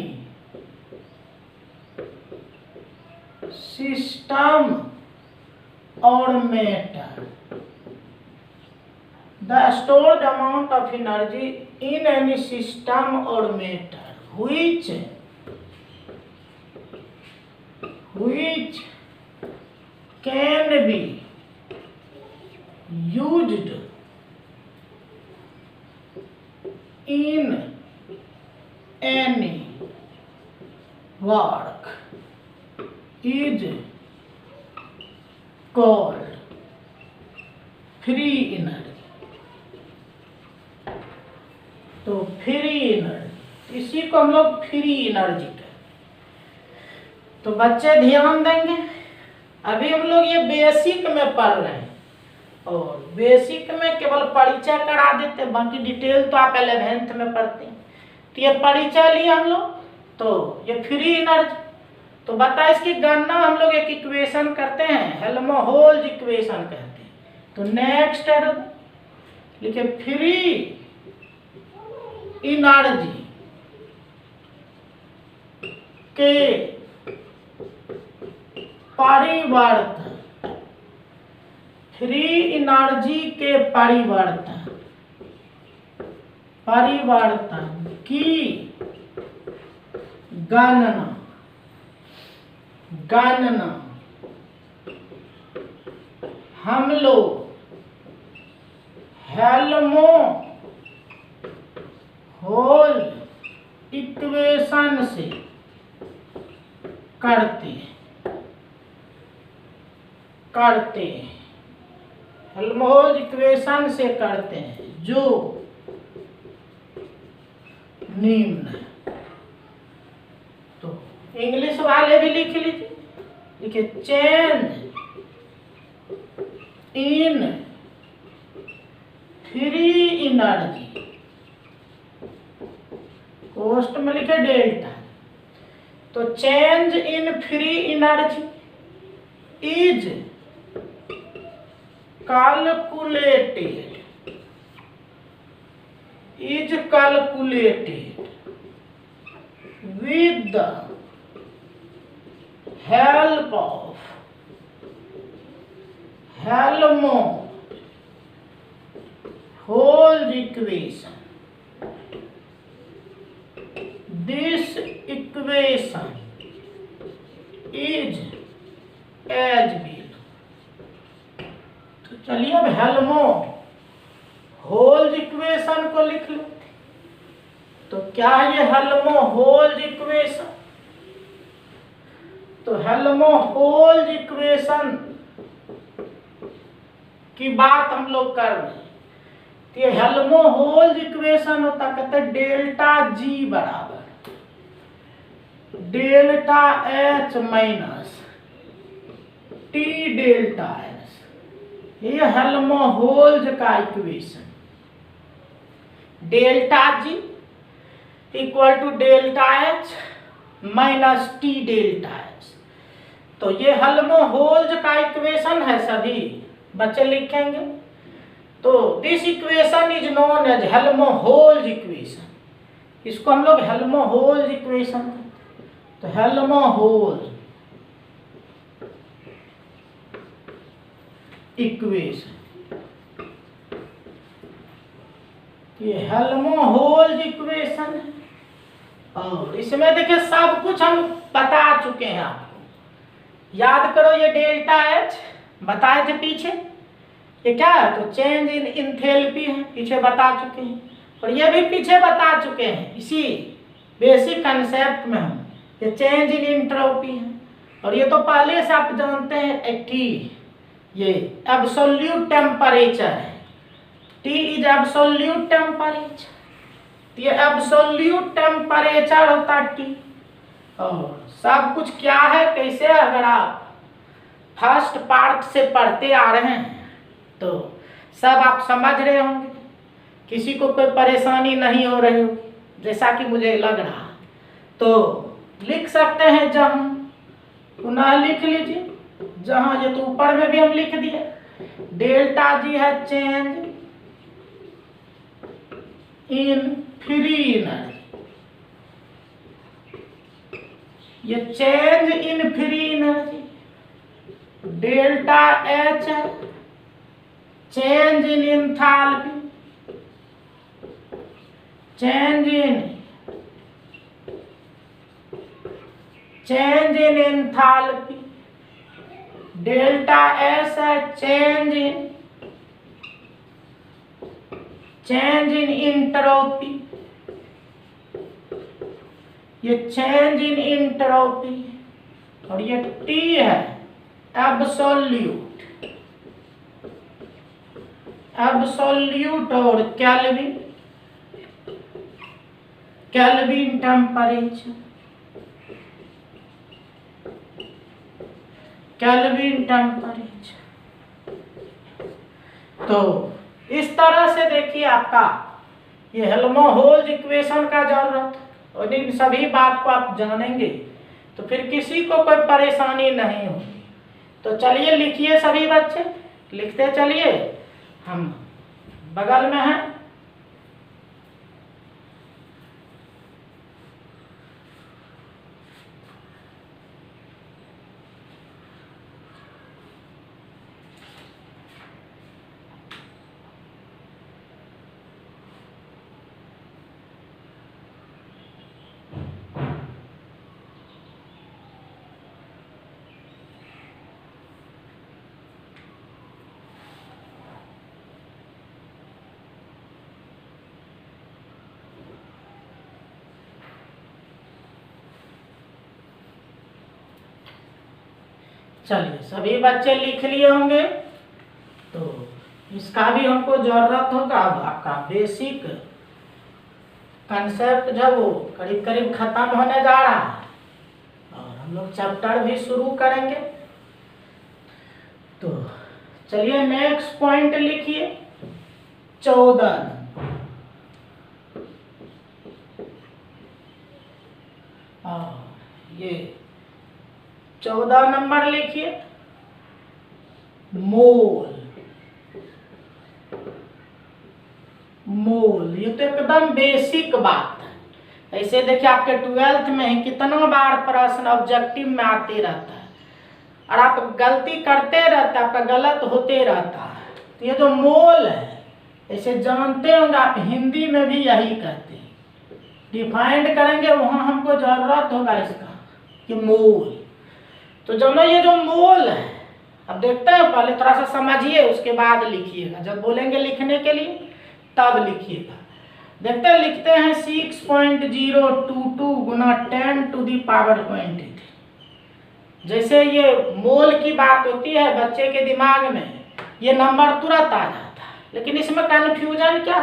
Speaker 1: system or matter. The stored amount of energy in any system or matter which can be used in any work is called free energy। तो free energy, इसी को हम लोग free energy कहते हैं। तो बच्चे ध्यान देंगे, अभी हम लोग ये बेसिक में पढ़ रहे हैं और बेसिक में केवल परिचय करा देते हैं, बाकी डिटेल तो आप 11th में पढ़ते हैं। तो ये परिचय लिए हम लोग, तो ये फ्री एनर्जी। तो बता इसकी गणना हम लोग एक इक्वेशन करते हैं, हेल्महोल्ट्ज इक्वेशन कहते हैं। तो नेक्स्ट लिखे फ्री एनर्जी के परिवर्तन, फ्री एनर्जी के परिवर्तन की गणना हम लोग हेल्महोल्ट्ज इक्वेशन से करते हैं। हेल्महोल्ट्ज इक्वेशन से करते हैं जो निम्न। तो इंग्लिश वाले भी लिख लीजिए, देखिए चेंज इन फ्री एनर्जी, कोष्ठ में लिखे डेल्टा। तो change in free energy is calculated with the help of Helmholtz equation. This equation is as below. तो चलिए अब हेल्महोल्ट्ज इक्वेशन को लिख लो। तो क्या ये हेल्महोल्ट्ज इक्वेशन? तो हेल्महोल्ट्ज इक्वेशन की बात हम लोग कर रहे हैं। तो ये हेल्महोल्ट्ज इक्वेशन होता, कहते हैं डेल्टा जी बराबर delta H minus T delta S. ये हेल्महोल्ट्ज का equation, delta G equal to delta H minus T delta S. तो ये हेल्महोल्ट्ज का इक्वेशन है, सभी बच्चे लिखेंगे। तो this equation is known as Helmholtz equation. इसको हम लोग हेल्महोल्ट्ज इक्वेशन कहते हैं। तो हेल्महोल्ट्ज इक्वेशन, ये हेल्महोल्ट्ज इक्वेशन है। और इसमें देखिए सब कुछ हम बता चुके हैं आपको। याद करो, ये डेल्टा एच बताए थे पीछे, ये क्या है? तो चेंज इन इंथैल्पी है, पीछे बता चुके हैं। और ये भी पीछे बता चुके हैं, इसी बेसिक कंसेप्ट में हम। ये चेंज इन एंट्रोपी है। और ये तो पहले से आप जानते हैं, ये एब्सोल्यूट टेम्परेचर है। T is absolute temperature. ये एब्सोल्यूट टेम्परेचर होता है T। और सब कुछ क्या है, कैसे, अगर आप फर्स्ट पार्ट से पढ़ते आ रहे हैं तो सब आप समझ रहे होंगे। किसी को कोई परेशानी नहीं हो रही होगी, जैसा कि मुझे लग रहा। तो लिख सकते हैं जहाँ, पुनः लिख लीजिए जहाँ। ये तो ऊपर में भी हम लिख दिए, डेल्टा जी है चेंज इन फ्री एनर्जी। ये change in free energy, delta H है change in enthalpy, change in enthalpy. Delta S है चेंज इन एंट्रोपी। ये चेंज इन एंट्रोपी। और ये टी है एब्सोल्यूट और केल्विन टेम्परेचर। तो इस तरह से देखिए आपका ये हेल्महोल्ट्ज इक्वेशन का जरूरत, और इन सभी बात को आप जानेंगे तो फिर किसी को कोई परेशानी नहीं होगी। तो चलिए लिखिए सभी बच्चे, लिखते चलिए, हम बगल में हैं। चलिए सभी बच्चे लिख लिए होंगे। तो इसका भी हमको जरूरत होगा। अब आपका बेसिक कंसेप्ट जब वो करीब करीब खत्म होने जा रहा है और हम लोग चैप्टर भी शुरू करेंगे। तो चलिए नेक्स्ट पॉइंट लिखिए 14। ये 14 नंबर लिखिए मोल। मोल ये तो एकदम बेसिक बात है। ऐसे देखिए आपके 12th में कितना बार प्रश्न ऑब्जेक्टिव में आते रहता है और आप गलती करते रहते हैं, आपका गलत होते रहता है। तो ये जो मोल है ऐसे जानते होंगे आप, हिंदी में भी यही कहते हैं। डिफाइंड करेंगे वहां हमको जरूरत होगा इसका कि मोल। तो जब ये जो मोल है, अब देखते हैं, पहले थोड़ा सा समझिए उसके बाद लिखिएगा। जब बोलेंगे लिखने के लिए तब लिखिएगा। देखते हैं, लिखते हैं 6.022 गुना 10⁻²⁰। जैसे ये मोल की बात होती है बच्चे के दिमाग में, ये नंबर तुरंत आ जाता है, लेकिन इसमें कन्फ्यूजन क्या,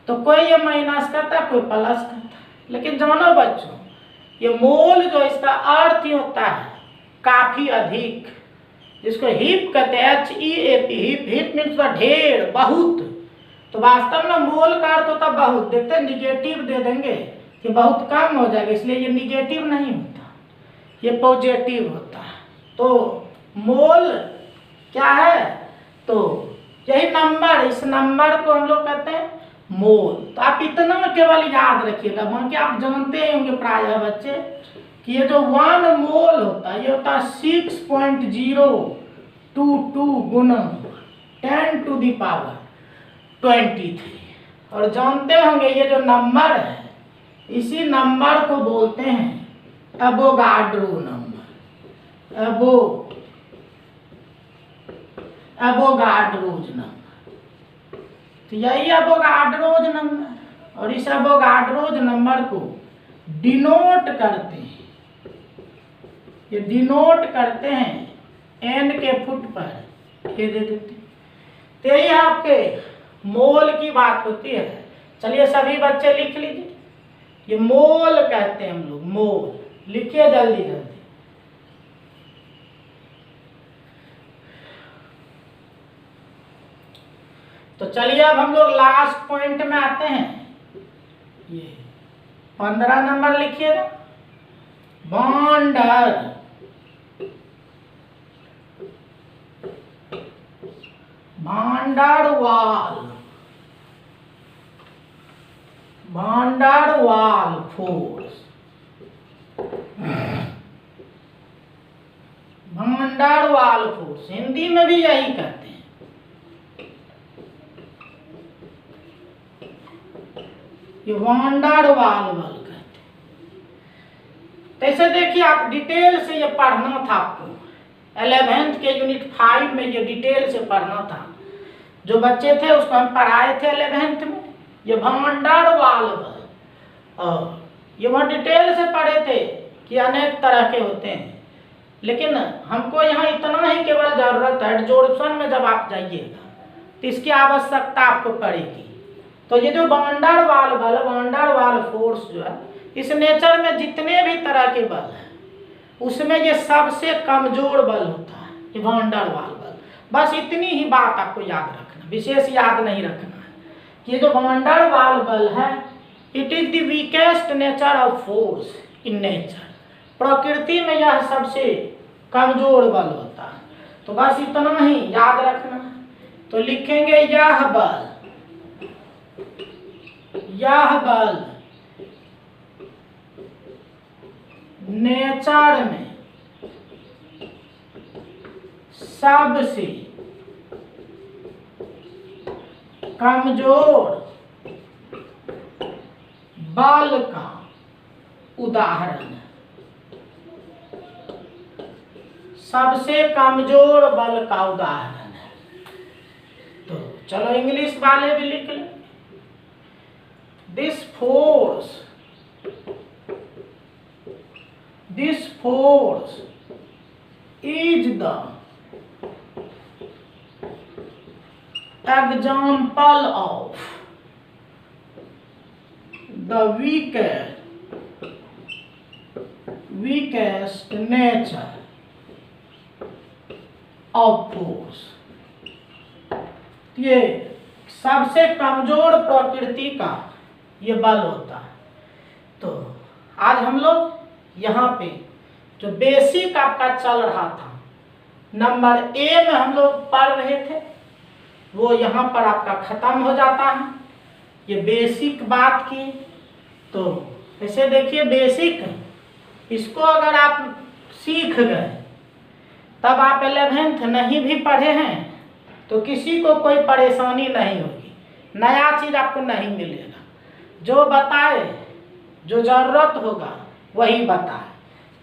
Speaker 1: तो कोई ये माइनस करता है कोई प्लस करता है। लेकिन जानो बच्चों, ये मोल जो इसका अर्थ ही होता है काफी अधिक, जिसको हीप कहते हैं, HEAP। हीप मीन्स ढेर, बहुत। तो वास्तव में मोल का अर्थ होता बहुत। देखते हैं निगेटिव दे देंगे कि बहुत कम हो जाएगा, इसलिए ये निगेटिव नहीं होता, ये पॉजिटिव होता है। तो मोल क्या है, तो यही नंबर, इस नंबर को हम लोग कहते हैं मोल। तो आप इतना केवल याद रखिएगा, बाकी आप जानते ही होंगे प्रायः बच्चे कि ये जो 1 मोल होता है ये होता है 6.022 गुना 10⁻23। और जानते होंगे ये जो नंबर है, इसी नंबर को बोलते हैं एवोगाड्रो नंबर, एवोगाड्रोज नंबर। तो यही एवोगाड्रोज नंबर, और इस एवोगाड्रोज नंबर को डिनोट करते हैं, ये डिनोट करते हैं n के फुट पर, ये दे देते हैं। तो यही आपके मोल की बात होती है। चलिए सभी बच्चे लिख लीजिए, ये मोल कहते हैं हम लोग, मोल। लिखिए जल्दी जल्दी। तो चलिए अब हम लोग लास्ट पॉइंट में आते हैं। ये 15 नंबर लिखिएगा, बॉन्डर। भांडार वाल फोर्स। भांडार वाल फोर्स हिंदी में भी यही कहते हैं। ये भांडार वाल बल कहते हैं। तो देखिए आप डिटेल से ये पढ़ना था आपको, 11th के यूनिट 5 में ये डिटेल से पढ़ना था। जो बच्चे थे उसको हम पढ़ाए थे 11th में, ये भांडार वाल बल, और ये बहुत डिटेल से पढ़े थे कि अनेक तरह के होते हैं। लेकिन हमको यहाँ इतना ही केवल जरूरत है, एडजॉर्प्शन में जब आप जाइएगा तो इसकी आवश्यकता आपको पड़ेगी। तो ये जो भांडार वाल बल, भांडार वाल फोर्स जो है, इस नेचर में जितने भी तरह के बल है उसमें ये सबसे कमजोर बल होता है, ये भांडार वाल बल। बस इतनी ही बात आपको याद रखना, विशेष याद नहीं रखना है कि ये जो भांडार वाल बल है, it is the weakest nature of force in nature. प्रकृति में यह सबसे कमजोर बल होता है। तो बस इतना ही याद रखना। तो लिखेंगे यह बल नेचर में सबसे कमजोर बल का उदाहरण है। सबसे कमजोर बल का उदाहरण है। तो चलो इंग्लिश वाले भी लिख लें। This force is the example of the weakest nature of force, ये सबसे कमजोर प्रकृति का ये बल होता है। तो आज हम लोग यहाँ पे जो बेसिक आपका चल रहा था, नंबर ए में हम लोग पढ़ रहे थे, वो यहाँ पर आपका खत्म हो जाता है। ये बेसिक बात की, तो ऐसे देखिए बेसिक, इसको अगर आप सीख गए तब आप 11th नहीं भी पढ़े हैं तो किसी को कोई परेशानी नहीं होगी, नया चीज़ आपको नहीं मिलेगा। जो बताए, जो ज़रूरत होगा वही बताए,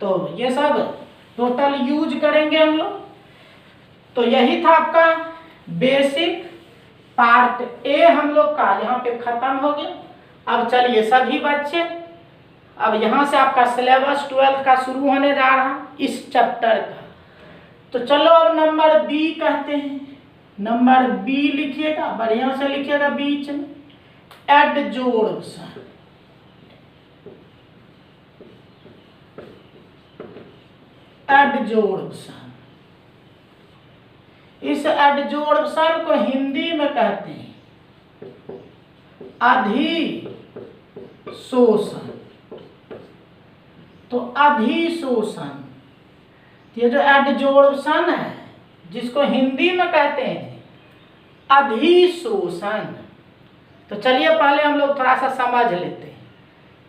Speaker 1: तो ये सब टोटल यूज करेंगे हम लोग। तो यही था आपका बेसिक पार्ट ए हम लोग का यहाँ पे ख़त्म हो गया। अब चलिए सभी बच्चे, अब यहाँ से आपका सिलेबस 12th का शुरू होने जा रहा इस चैप्टर का। तो चलो अब नंबर बी कहते हैं। नंबर बी लिखिएगा, बढ़िया से लिखिएगा बीच में, एडजोर्प्शन। एडजोर्प्शन, इस एडजोर्प्शन को हिंदी में कहते हैं अधिशोषण। तो अधिशोषण, ये जो एडजोर्प्शन है जिसको हिंदी में कहते हैं अधिशोषण। तो चलिए पहले हम लोग थोड़ा सा समझ लेते हैं,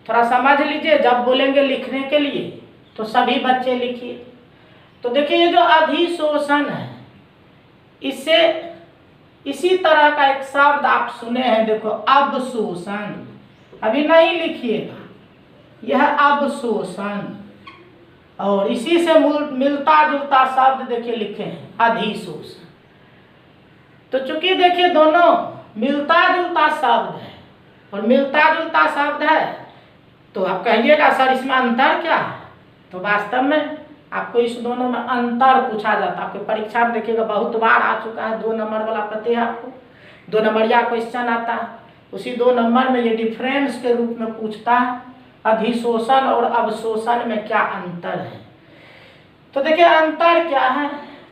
Speaker 1: थोड़ा समझ लीजिए, जब बोलेंगे लिखने के लिए तो सभी बच्चे लिखिए। तो देखिए ये जो अधिशोषण है, इससे इसी तरह का एक शब्द आप सुने हैं, देखो अवशोषण, अभी नहीं लिखिएगा, यह अवशोषण। और इसी से मिलता जुलता शब्द देखिए लिखे हैं अधिशोषण। तो चूंकि देखिए दोनों मिलता जुलता शब्द है और मिलता जुलता शब्द है, तो आप कहिएगा सर इसमें अंतर क्या है। तो वास्तव में आपको इस दोनों में अंतर पूछा जाता है। आपके परीक्षा में देखिएगा बहुत बार आ चुका है, 2 नंबर वाला पते है आपको, 2 नंबरिया क्वेश्चन आता है, उसी 2 नंबर में ये डिफरेंस के रूप में पूछता है अधिशोषण और अवशोषण में क्या अंतर है। तो देखिए अंतर क्या है,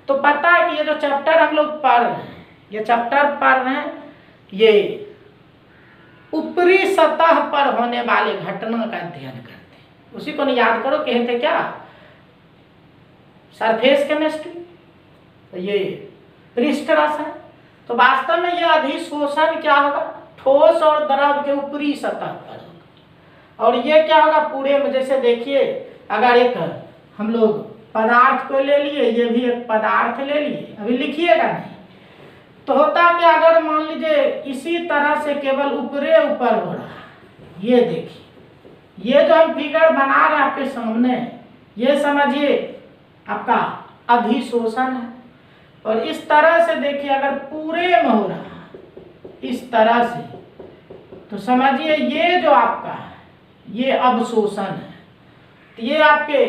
Speaker 1: तो पता है कि ये जो चैप्टर हम लोग पढ़ रहे हैं, ये चैप्टर पढ़ रहे हैं, ये ऊपरी सतह पर होने वाले घटना का अध्ययन करते हैं। उसी को याद करो, कहते क्या, सरफेस केमिस्ट्री। तो ये पृष्ठ रसायन। तो वास्तव में ये अधिशोषण क्या होगा, ठोस और द्रव के ऊपरी सतह पर होगा। और ये क्या होगा पूरे में, जैसे देखिए अगर एक हम लोग पदार्थ को ले लिए, ये भी एक पदार्थ ले लिए, अभी लिखिएगा नहीं, तो होता कि अगर मान लीजिए इसी तरह से केवल ऊपरे ऊपर हो रहा, ये देखिए, ये जो हम फिगर बना रहे हैं आपके सामने, ये समझिए आपका अधिशोषण है। और इस तरह से देखिए अगर पूरे में हो रहा इस तरह से, तो समझिए ये जो आपका है ये अवशोषण है। तो ये आपके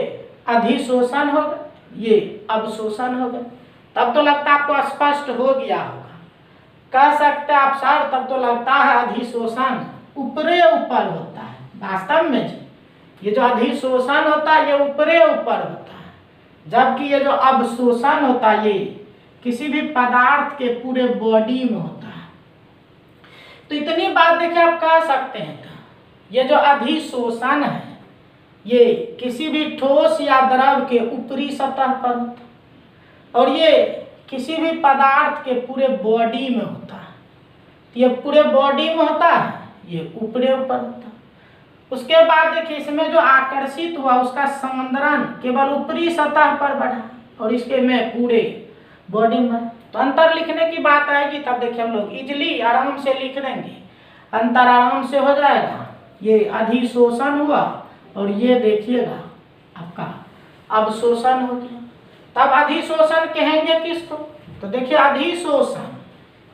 Speaker 1: अधिशोषण हो गए, ये अवशोषण हो गए। तब तो लगता है आपको स्पष्ट हो गया होगा, कह सकते आप सर तब तो लगता है अधिशोषण ऊपरे ऊपर होता है। वास्तव में ये जो अधिशोषण होता है ये ऊपरे ऊपर होता है, जबकि ये जो अवशोषण होता है ये किसी भी पदार्थ के पूरे बॉडी में होता है। तो इतनी बात देखिए आप कह सकते हैं, ये जो अधिशोषण है ये किसी भी ठोस या द्रव के ऊपरी सतह पर होता है और ये किसी भी पदार्थ के पूरे बॉडी में होता है। तो ये पूरे बॉडी में होता है, ये ऊपरे ऊपर होता है। उसके बाद देखिए इसमें जो आकर्षित हुआ उसका सांद्रण केवल ऊपरी सतह पर बढ़ा और इसके में पूरे बॉडी में। तो अंतर लिखने की बात आएगी तब देखिए हम लोग इजली आराम से लिख देंगे, अंतर आराम से हो जाएगा। ये अधिशोषण हुआ और ये देखिएगा आपका अवशोषण हो गया। तब अधिशोषण कहेंगे किसको, तो देखिए अधिशोषण,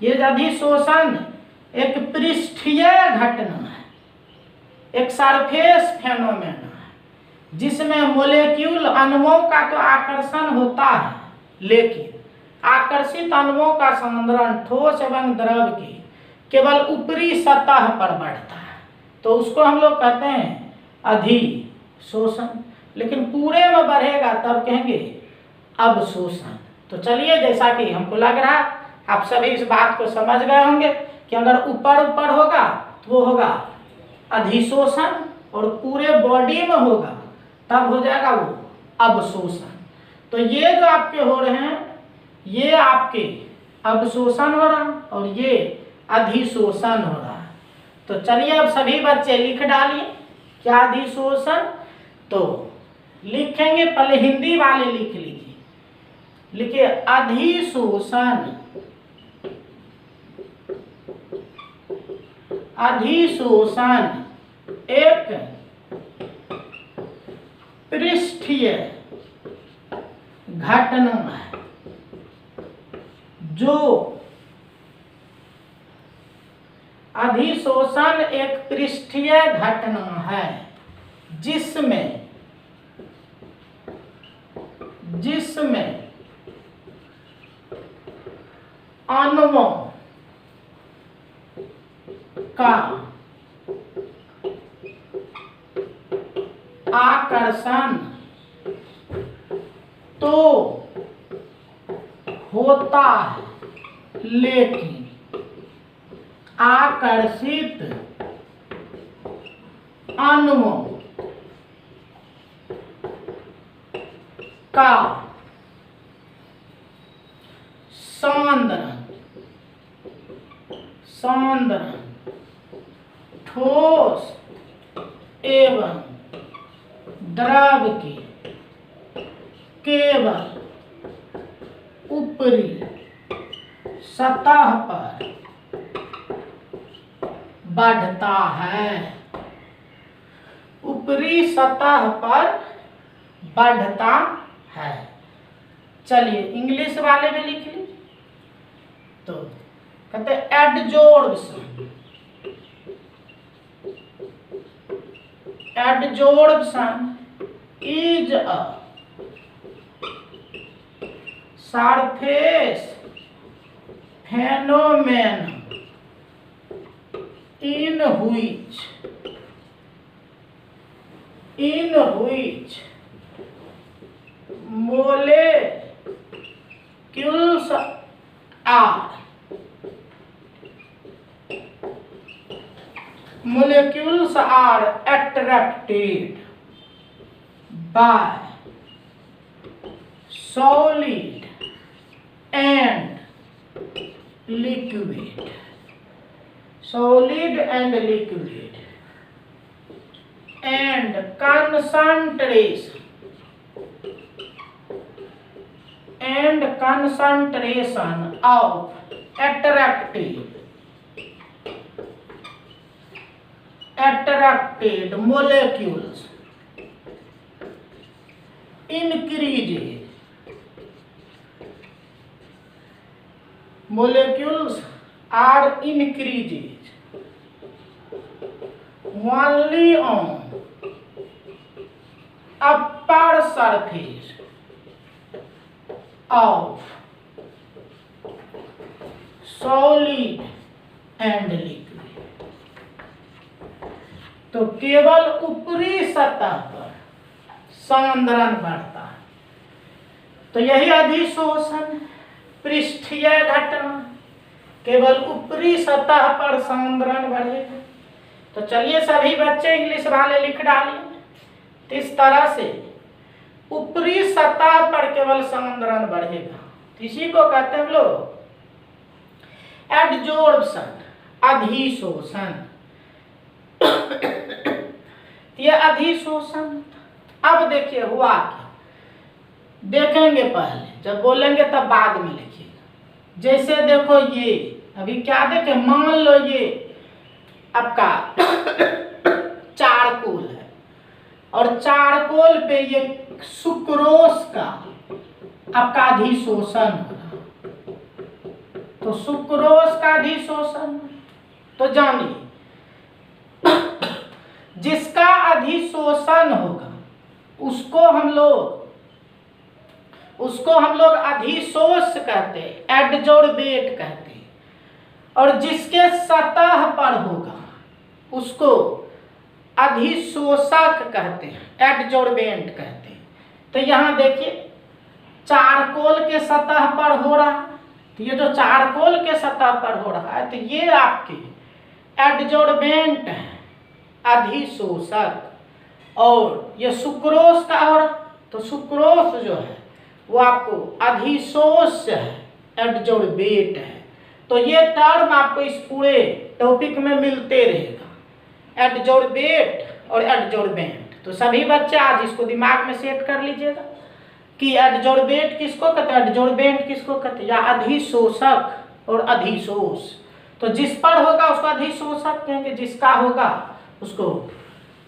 Speaker 1: ये अधिशोषण एक पृष्ठीय घटना है, एक सरफेस फेनोमेना है जिसमें मोलेक्यूल अणुओं का तो आकर्षण होता है, लेकिन आकर्षित अणुओं का सांद्रण ठोस एवं द्रव की केवल ऊपरी सतह पर बढ़ता है तो उसको हम लोग कहते हैं अधिशोषण, लेकिन पूरे में बढ़ेगा तब कहेंगे अवशोषण। तो चलिए, जैसा कि हमको लग रहा है आप सभी इस बात को समझ गए होंगे कि अगर ऊपर ऊपर होगा तो वो होगा अधिशोषण और पूरे बॉडी में होगा तब हो जाएगा वो अवशोषण। तो ये जो आपके हो रहे हैं ये आपके अवशोषण हो रहा है और ये अधिशोषण हो रहा है। तो चलिए अब सभी बच्चे लिख डालिए क्या अधिशोषण। तो लिखेंगे, पहले हिंदी वाले लिख लीजिए, लिखिए अधिशोषण। अधिशोषण एक पृष्ठीय घटना है जो अधिशोषण एक पृष्ठीय घटना है जिसमें अणुओं का आकर्षण तो होता है लेकिन आकर्षित अणुओं का सांद्रण ठोस एवं द्रव की केवल ऊपरी सतह पर बढ़ता है। ऊपरी सतह पर बढ़ता है। चलिए इंग्लिश वाले में लिख लीजिए। तो कहते हैं adsorption. Adsorption is a surface phenomenon in which molecules are attracted by solid and liquid and concentration of attracted molecules increases. Molecules are increases only on upper surface of solid and liquid. तो केवल ऊपरी सतह पर सांद्रण बढ़ता है। तो यही अधिशोषण पृष्ठीय घटना, केवल ऊपरी सतह पर सांद्रण बढ़ेगा। तो चलिए सभी बच्चे इंग्लिश वाले लिख डालिए। इस तरह से ऊपरी सतह पर केवल सांद्रण बढ़ेगा, इसी को कहते हैं हम लोग एडजॉर्प्शन, अधिशोषण। ये अधिशोषण। अब देखिए हुआ क्या, देखेंगे पहले, जब बोलेंगे तब बाद में लिखिएगा। जैसे देखो ये अभी क्या देखे, मान लो ये आपका चारकोल है और चारकोल पे ये सुक्रोज का आपका अधिशोषण हो रहा, तो सुक्रोज का अधिशोषण। तो जानिए जिसका अधिशोषण होगा उसको हम लोग उसको हम लोग अधिशोष कहते हैं, एडजोर्बेट कहते हैं। और जिसके सतह पर होगा उसको अधिशोषक कहते हैं, एडजोर्बेंट कहते हैं। तो यहाँ देखिए चारकोल के सतह पर हो रहा है, तो ये जो चारकोल के सतह पर हो रहा है तो ये आपके एडजोर्बेंट है, अधिशोषक। और ये सुक्रोज का हो रहा, तो सुक्रोज जो है वो आपको अधिशोष है, एडजोर्बेट है। तो ये टर्म आपको इस पूरे टॉपिक में मिलते रहेगा, एडजोर्बेट और एडजोर्बेंट। तो सभी बच्चे आज इसको दिमाग में सेट कर लीजिएगा कि एडजोर्बेट किसको कहते हैं, एडजोर्बेंट किसको कहते हैं, या अधिशोषक और अधिशोष। तो जिस पर होगा उसको अधिशोषक कहेंगे, जिसका होगा उसको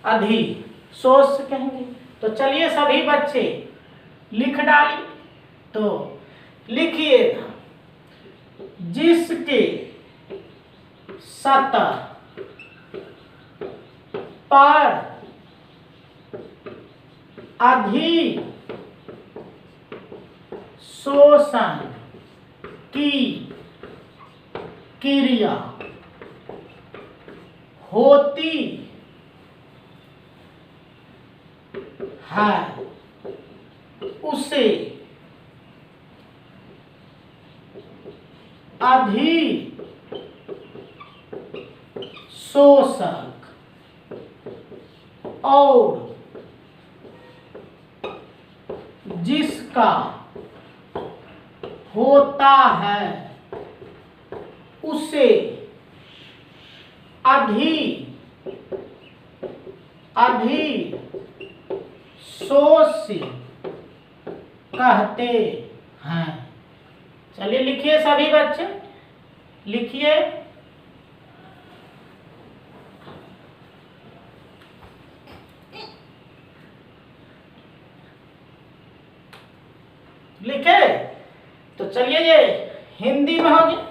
Speaker 1: अधिशोष कहेंगे। तो चलिए सभी बच्चे लिख डालिए। तो लिखिएगा, जिसके सतह पर अधिशोषण की क्रिया होती है उसे अधिशोषक और जिसका होता है उसे अधिशोष कहते हैं। चलिए लिखिए सभी बच्चे, लिखिए। लिखे? तो चलिए ये हिंदी में हो गया,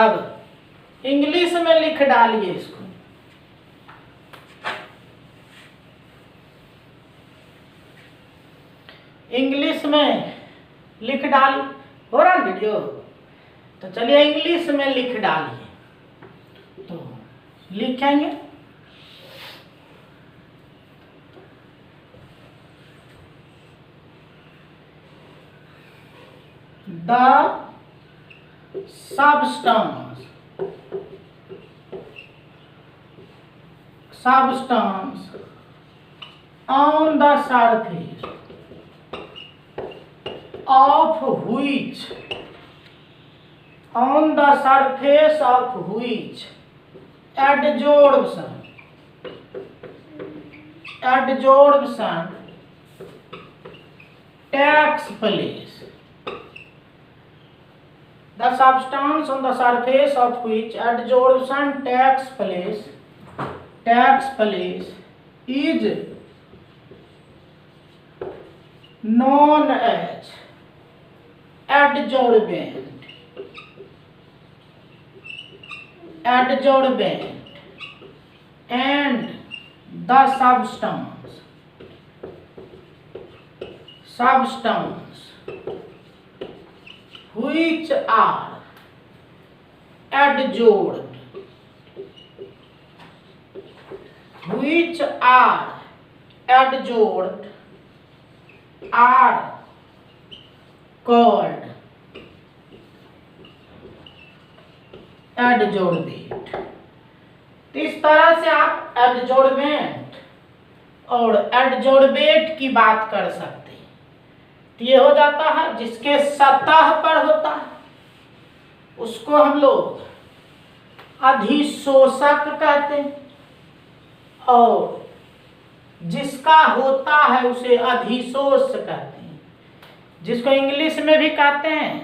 Speaker 1: अब इंग्लिश में लिख डालिए इसको। इंग्लिश में लिख डालिए, हो रहा वीडियो? तो चलिए इंग्लिश में लिख डालिए। तो लिखेंगे the substance on the surface of which adsorption takes place. The substance on the surface of which adsorption takes place is known as adsorbent, and the substance which are adsorbed are called adsorbate। तो इस तरह से आप adsorbent और adsorbate की बात कर सकते हैं। तो ये हो जाता है जिसके सतह पर होता है उसको हम लोग अधिशोषक कहते हैं, और जिसका होता है उसे अधिशोष कहते हैं, जिसको इंग्लिश में भी कहते हैं,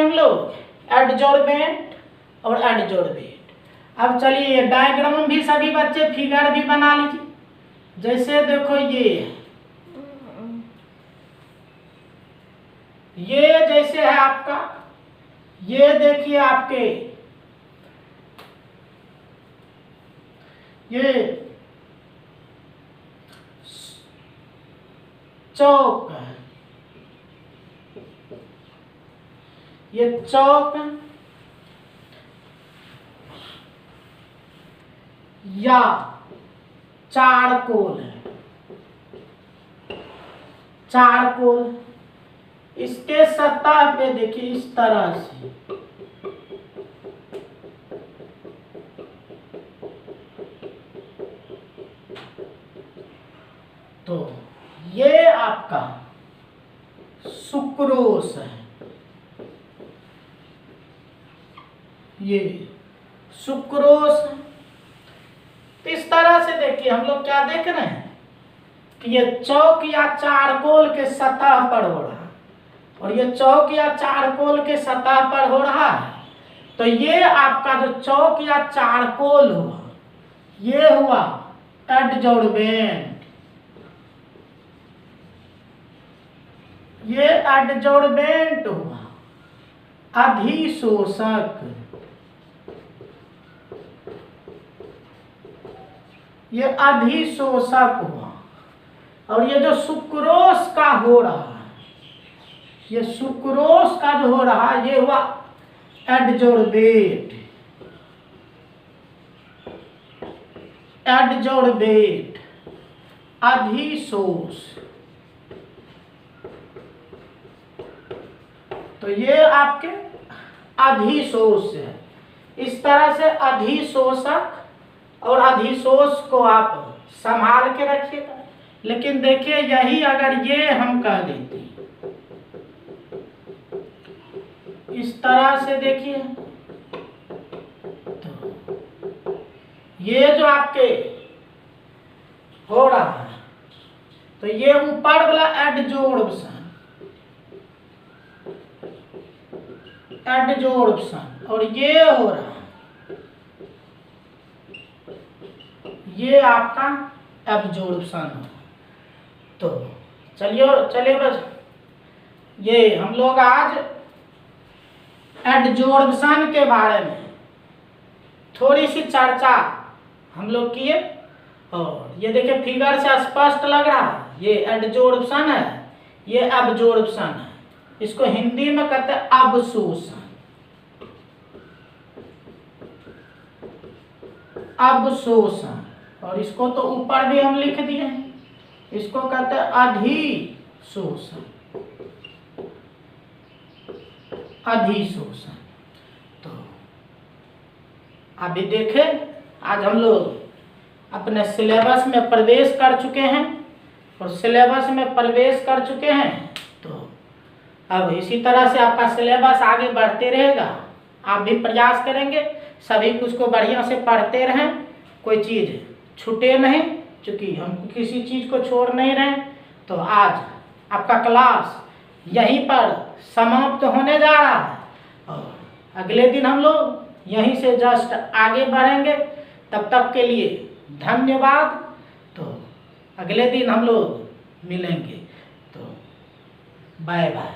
Speaker 1: हम लोग एडजोर्बेंट और एडजोर्बेट। अब चलिए डायग्राम भी सभी बच्चे फिगर भी बना लीजिए। जैसे देखो ये जैसे है आपका, ये देखिए आपके ये चौक, ये चौक या चारकोल है, चारकोल। इसके सतह पे देखिए इस तरह से तो ये आपका सुक्रोस है, ये सुक्रोस है। तो इस तरह से देखिए हम लोग क्या देख रहे हैं कि ये चौक या चारकोल के सतह पर हो रहा है, और ये चौक या चारकोल के सतह पर हो रहा है। तो ये आपका जो चौक या चारकोल हुआ, ये हुआ एडजॉर्बेंट, ये एडजॉर्बेंट हुआ। अधिशोषक, ये अधिशोषक हुआ। और ये जो सुक्रोस का हो रहा है, ये सुक्रोस का जो हो रहा है, ये हुआ एडजॉर्बेट, एडजॉर्बेट, अधिशोष। तो ये आपके अधिशोष है। इस तरह से अधिशोषक और अधिशोष को आप संभाल के रखिएगा। लेकिन देखिए यही अगर ये हम कह देते इस तरह से, देखिए तो ये जो आपके हो रहा है, तो ये ऊपर वाला एडजॉर्प्शन, एडजॉर्प्शन, और ये हो रहा है, ये आपका एब्जॉर्प्शन हो। तो चलिए बस ये हम लोग आज एडजॉर्प्शन के बारे में थोड़ी सी चर्चा हम लोग किए। और ये देखिए फिगर से स्पष्ट लग रहा है, ये एडजॉर्प्शन है, ये एब्जॉर्प्शन है। इसको हिंदी में कहते हैं अवशोषण, अवशोषण। और इसको तो ऊपर भी हम लिख दिए हैं, इसको कहते हैं अधिशोषण, अधिशोषण। तो अभी देखें, आज हम लोग अपने सिलेबस में प्रवेश कर चुके हैं, और सिलेबस में प्रवेश कर चुके हैं। तो अब इसी तरह से आपका सिलेबस आगे बढ़ते रहेगा। आप भी प्रयास करेंगे, सभी कुछ को बढ़िया से पढ़ते रहें, कोई चीज़ छूटे नहीं, क्योंकि हम किसी चीज़ को छोड़ नहीं रहे। तो आज आपका क्लास यहीं पर समाप्त होने जा रहा है, और अगले दिन हम लोग यहीं से जस्ट आगे बढ़ेंगे। तब तक के लिए धन्यवाद। तो अगले दिन हम लोग मिलेंगे। तो बाय बाय।